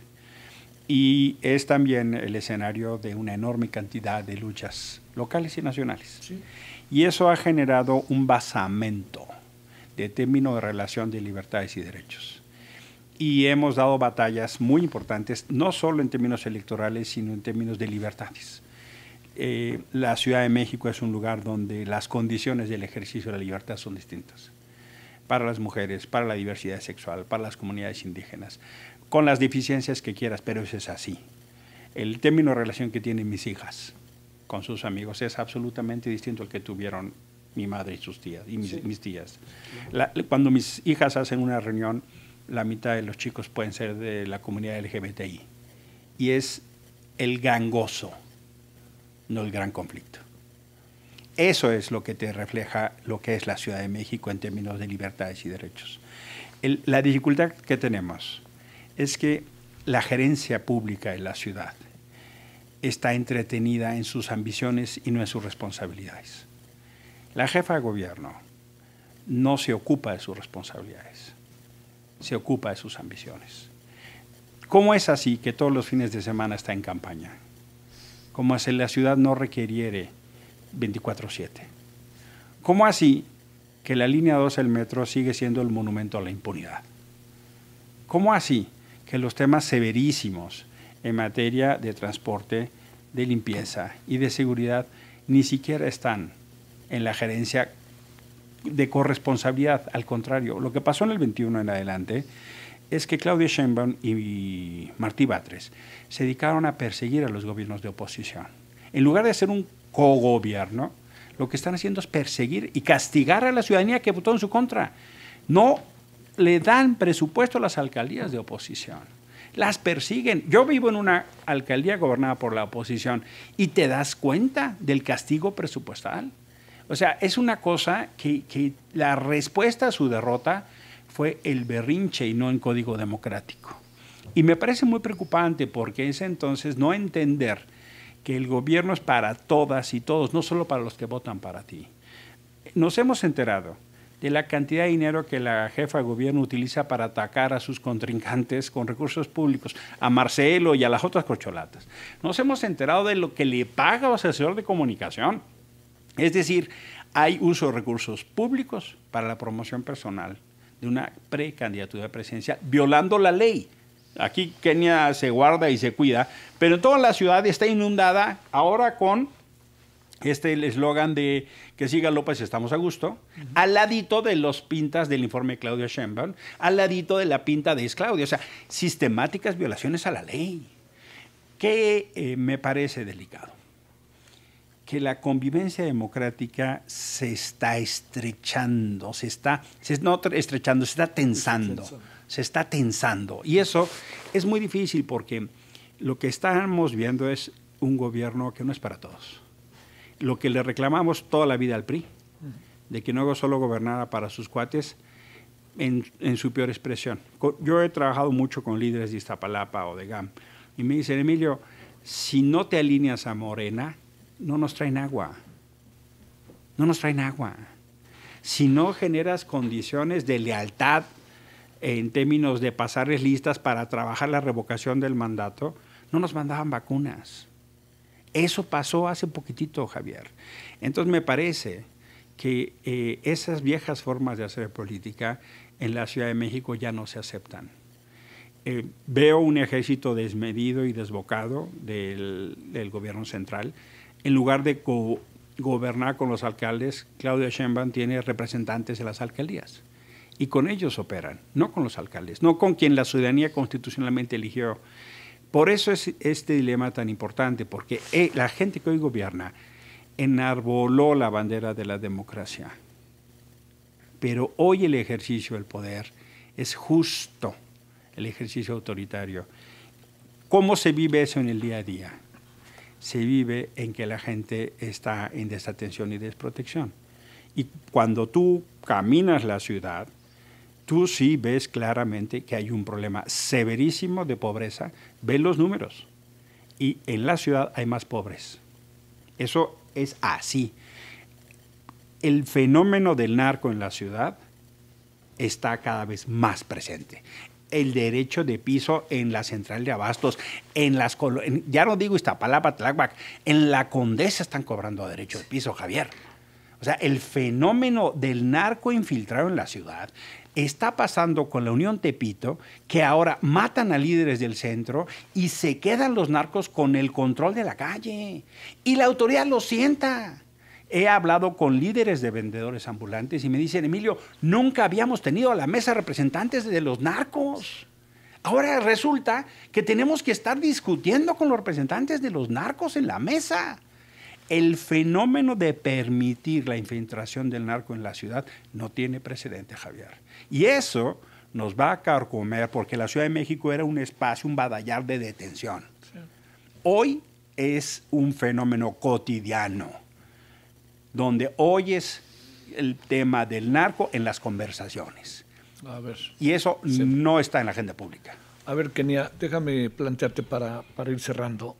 E: Y es también el escenario de una enorme cantidad de luchas locales y nacionales. Sí. Y eso ha generado un basamento de término de relación de libertades y derechos. Y hemos dado batallas muy importantes, no solo en términos electorales, sino en términos de libertades. La Ciudad de México es un lugar donde las condiciones del ejercicio de la libertad son distintas. Para las mujeres, para la diversidad sexual, para las comunidades indígenas, con las deficiencias que quieras, pero eso es así. El término de relación que tienen mis hijas con sus amigos es absolutamente distinto al que tuvieron mi madre y sus tías, y mis tías. Cuando mis hijas hacen una reunión, la mitad de los chicos pueden ser de la comunidad LGBTI. Y es el gran gozo, no el gran conflicto. Eso es lo que te refleja lo que es la Ciudad de México en términos de libertades y derechos. La dificultad que tenemos es que la gerencia pública en la ciudad está entretenida en sus ambiciones y no en sus responsabilidades. La jefa de gobierno no se ocupa de sus responsabilidades, se ocupa de sus ambiciones. ¿Cómo es así que todos los fines de semana está en campaña? ¿Cómo así la ciudad no requiere 24/7? ¿Cómo así que la línea 2 del metro sigue siendo el monumento a la impunidad? ¿Cómo así que los temas severísimos en materia de transporte, de limpieza y de seguridad ni siquiera están en la gerencia de corresponsabilidad? Al contrario, lo que pasó en el 21 en adelante es que Claudia Sheinbaum y Martí Batres se dedicaron a perseguir a los gobiernos de oposición. En lugar de hacer un cogobierno, lo que están haciendo es perseguir y castigar a la ciudadanía que votó en su contra. No le dan presupuesto a las alcaldías de oposición. Las persiguen. Yo vivo en una alcaldía gobernada por la oposición y te das cuenta del castigo presupuestal. O sea, es una cosa que la respuesta a su derrota fue el berrinche y no el código democrático. Y me parece muy preocupante porque es entonces no entender que el gobierno es para todas y todos, no solo para los que votan para ti. Nos hemos enterado de la cantidad de dinero que la jefa de gobierno utiliza para atacar a sus contrincantes con recursos públicos, a Marcelo y a las otras corcholatas. Nos hemos enterado de lo que le paga a su asesor de comunicación. Es decir, hay uso de recursos públicos para la promoción personal de una precandidatura presidencial, violando la ley. Aquí Kenia se guarda y se cuida, pero toda la ciudad está inundada ahora con el eslogan de que siga López estamos a gusto, al ladito de los pintas del informe de Claudia Sheinbaum, al ladito de la pinta de Claudia. O sea, sistemáticas violaciones a la ley. Que me parece delicado que la convivencia democrática se está estrechando, se está tensando. Y eso es muy difícil porque lo que estamos viendo es un gobierno que no es para todos. Lo que le reclamamos toda la vida al PRI, de que no solo gobernara para sus cuates, en su peor expresión. Yo he trabajado mucho con líderes de Iztapalapa o de GAM, y me dicen, Emilio, si no te alineas a Morena, no nos traen agua. No nos traen agua. Si no generas condiciones de lealtad en términos de pasarles listas para trabajar la revocación del mandato, no nos mandaban vacunas. Eso pasó hace poquitito, Javier. Entonces me parece que esas viejas formas de hacer política en la Ciudad de México ya no se aceptan. Veo un ejército desmedido y desbocado del gobierno central. En lugar de gobernar con los alcaldes, Claudia Sheinbaum tiene representantes en las alcaldías. Y con ellos operan, no con los alcaldes, no con quien la ciudadanía constitucionalmente eligió. Por eso es este dilema tan importante, porque la gente que hoy gobierna enarboló la bandera de la democracia. Pero hoy el ejercicio del poder es justo el ejercicio autoritario. ¿Cómo se vive eso en el día a día? Se vive en que la gente está en desatención y desprotección. Y cuando tú caminas la ciudad, tú sí ves claramente que hay un problema severísimo de pobreza. Ves los números. Y en la ciudad hay más pobres. Eso es así. El fenómeno del narco en la ciudad está cada vez más presente. El derecho de piso en la central de abastos, ya no digo Iztapalapa, Tláhuac, en la Condesa están cobrando derecho de piso, Javier. O sea, el fenómeno del narco infiltrado en la ciudad está pasando con la Unión Tepito, que ahora matan a líderes del centro y se quedan los narcos con el control de la calle. Y la autoridad lo sienta. He hablado con líderes de vendedores ambulantes y me dicen, Emilio, nunca habíamos tenido a la mesa representantes de los narcos. Ahora resulta que tenemos que estar discutiendo con los representantes de los narcos en la mesa. El fenómeno de permitir la infiltración del narco en la ciudad no tiene precedente, Javier. Y eso nos va a carcomer porque la Ciudad de México era un espacio, un badallar de detención. Sí. Hoy es un fenómeno cotidiano. donde oyes el tema del narco en las conversaciones.
A: A ver.
E: Y eso
A: Sí.
E: no está en la agenda pública.
A: A ver, Kenia, déjame plantearte para ir cerrando.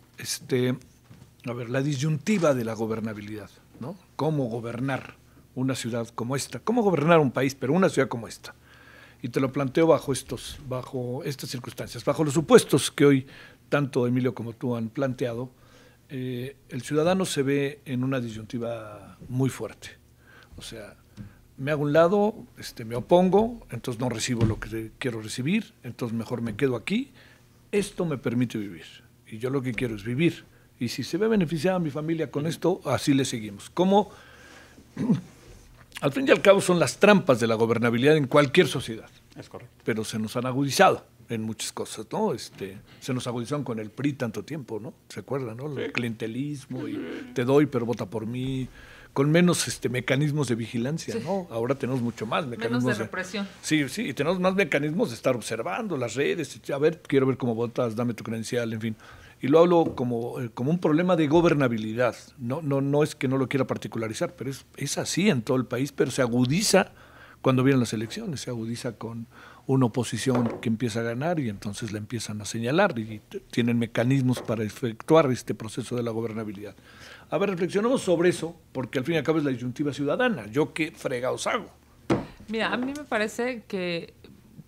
A: A ver, la disyuntiva de la gobernabilidad, ¿no? ¿Cómo gobernar una ciudad como esta? ¿Cómo gobernar un país, pero una ciudad como esta? Y te lo planteo bajo estas circunstancias, bajo los supuestos que hoy tanto Emilio como tú han planteado. El ciudadano se ve en una disyuntiva muy fuerte. O sea, me hago un lado, me opongo, entonces no recibo lo que quiero recibir, entonces mejor me quedo aquí. Esto me permite vivir. Y yo lo que quiero es vivir. Y si se ve beneficiada mi familia con esto, así le seguimos. ¿Cómo? Al fin y al cabo son las trampas de la gobernabilidad en cualquier sociedad.
E: Es correcto.
A: Pero se nos han agudizado en muchas cosas, ¿no? Se nos agudizaron con el PRI tanto tiempo, ¿no? ¿Se acuerdan, no? El clientelismo y te doy, pero vota por mí, con menos mecanismos de vigilancia, ¿no? Ahora tenemos mucho más mecanismos.
D: Menos de represión.
A: Sí, y tenemos más mecanismos de estar observando las redes, a ver, quiero ver cómo votas, dame tu credencial, en fin. Y lo hablo como un problema de gobernabilidad. No es que no lo quiera particularizar, pero es así en todo el país, pero se agudiza cuando vienen las elecciones, se agudiza con una oposición que empieza a ganar y entonces la empiezan a señalar y tienen mecanismos para efectuar este proceso de la gobernabilidad. A ver, reflexionemos sobre eso, porque al fin y al cabo es la disyuntiva ciudadana. ¿Yo qué fregados hago?
D: Mira, a mí me parece que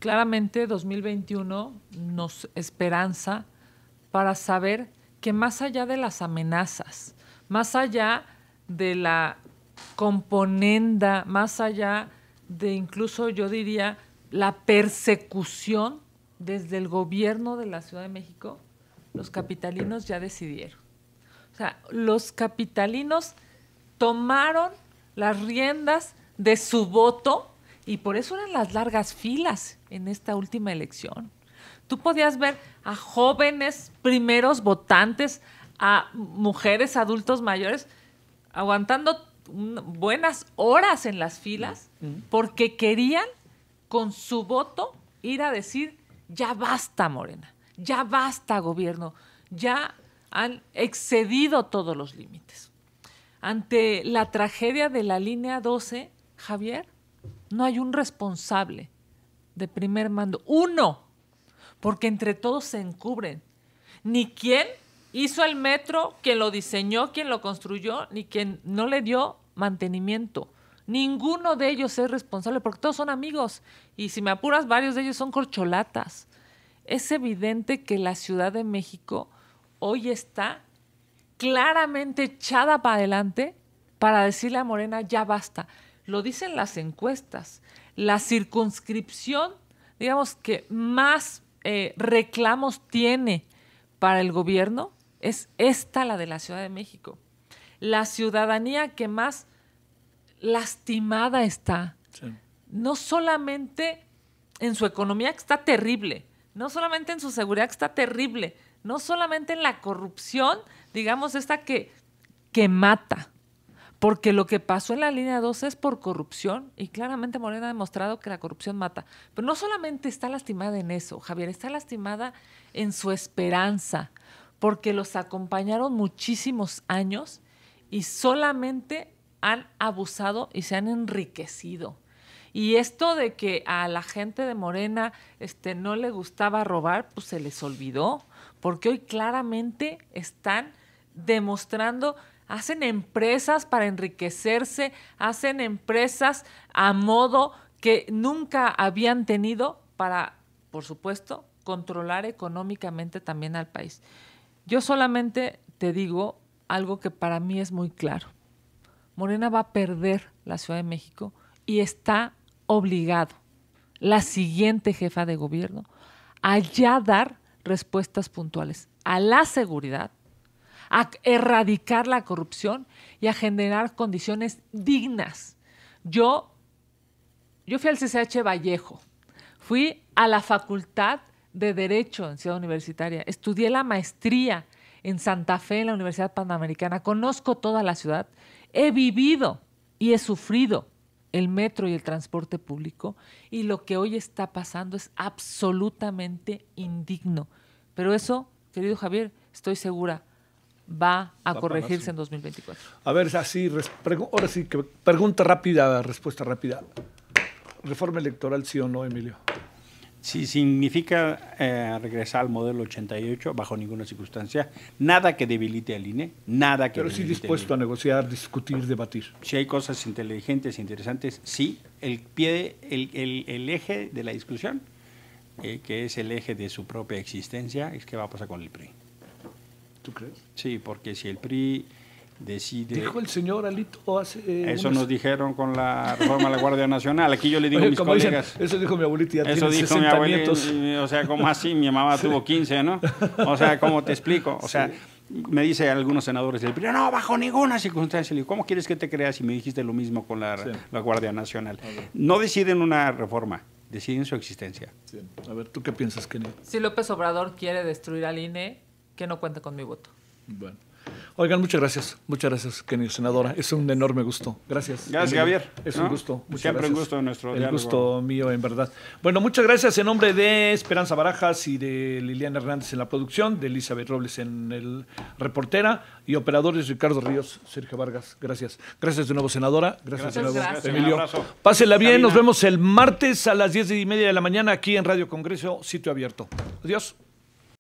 D: claramente 2021 nos esperanza para saber que más allá de las amenazas, más allá de la componenda, más allá de incluso yo diría la persecución desde el gobierno de la Ciudad de México, los capitalinos ya decidieron. O sea, los capitalinos tomaron las riendas de su voto y por eso eran las largas filas en esta última elección. Tú podías ver a jóvenes primeros votantes, a mujeres, adultos mayores, aguantando buenas horas en las filas porque querían con su voto ir a decir ya basta Morena, ya basta gobierno, ya han excedido todos los límites. Ante la tragedia de la línea 12, Javier, no hay un responsable de primer mando, uno, porque entre todos se encubren. Ni quién hizo el metro, quien lo diseñó, quien lo construyó, ni quien no le dio mantenimiento. Ninguno de ellos es responsable porque todos son amigos y si me apuras varios de ellos son corcholatas. Es evidente que la Ciudad de México hoy está claramente echada para adelante para decirle a Morena ya basta. Lo dicen las encuestas. La circunscripción, digamos que más reclamos tiene para el gobierno es esta, la de la Ciudad de México. La ciudadanía que más lastimada está, sí. No solamente en su economía que está terrible, no solamente en su seguridad que está terrible, no solamente en la corrupción, digamos esta que mata, porque lo que pasó en la línea 12 es por corrupción y claramente Morena ha demostrado que la corrupción mata. Pero no solamente está lastimada en eso, Javier, está lastimada en su esperanza, porque los acompañaron muchísimos años y solamente han abusado y se han enriquecido. Y esto de que a la gente de Morena no le gustaba robar, pues se les olvidó, porque hoy claramente están demostrando, hacen empresas para enriquecerse, hacen empresas a modo que nunca habían tenido para, por supuesto, controlar económicamente también al país. Yo solamente te digo algo que para mí es muy claro. Morena va a perder la Ciudad de México y está obligado la siguiente jefa de gobierno a ya dar respuestas puntuales a la seguridad, a erradicar la corrupción y a generar condiciones dignas. Yo fui al CCH Vallejo, fui a la Facultad de Derecho en Ciudad Universitaria, estudié la maestría en Santa Fe, en la Universidad Panamericana, conozco toda la ciudad, he vivido y he sufrido el metro y el transporte público y lo que hoy está pasando es absolutamente indigno. Pero eso, querido Javier, estoy segura, va a
A: Va
D: corregirse
A: para
D: en 2024.
A: A ver, así, ahora sí, que pregunta rápida, respuesta rápida. ¿Reforma electoral sí o no, Emilio?
E: Si significa regresar al modelo 88, bajo ninguna circunstancia, nada que debilite al INE, nada que
A: Pero sí
E: debilite
A: dispuesto a
E: al INE.
A: negociar, discutir, debatir.
E: Si hay cosas inteligentes, interesantes, sí. El eje de la discusión, que es el eje de su propia existencia, es qué va a pasar con el PRI.
A: ¿Tú crees?
E: Sí, porque si el PRI decide...
A: Dijo el señor Alito hace...
E: Eso nos dijeron con la reforma de la Guardia Nacional. Aquí yo le digo a
A: Oye,
E: mis
A: como dicen,
E: colegas...
A: eso dijo mi abuelita, ya
E: Eso
A: tiene
E: dijo mi
A: 60
E: abuelita,
A: nietos.
E: o sea, ¿cómo así? Mi mamá tuvo 15, ¿no? O sea, ¿cómo te explico? O sea, me dice algunos senadores del PRI, no, bajo ninguna circunstancia. Le digo, ¿cómo quieres que te creas si me dijiste lo mismo con la Guardia Nacional? No deciden una reforma, deciden su existencia.
A: Sí. A ver, ¿tú qué piensas, Kenny?
D: Si López Obrador quiere destruir al INE, que no cuente con mi voto.
A: Bueno. Oigan, muchas gracias, Kenny, senadora. Es un enorme gusto. Gracias.
E: Gracias,
A: Emilio.
E: Javier.
A: Es
E: ¿No?
A: un gusto. Muchas
E: Siempre
A: gracias.
E: un gusto nuestro
A: El
E: diálogo.
A: gusto mío, en verdad. Bueno, muchas gracias en nombre de Esperanza Barajas y de Liliana Hernández en la producción, de Elizabeth Robles en el reportera y operadores Ricardo Ríos, Sergio Vargas. Gracias. Gracias de nuevo, senadora. Gracias de nuevo,
D: Gracias.
A: Emilio.
E: Un abrazo.
A: Pásenla bien.
E: Sabina.
A: Nos vemos el martes a las 10:30 de la mañana aquí en Radio Congreso, sitio abierto. Adiós.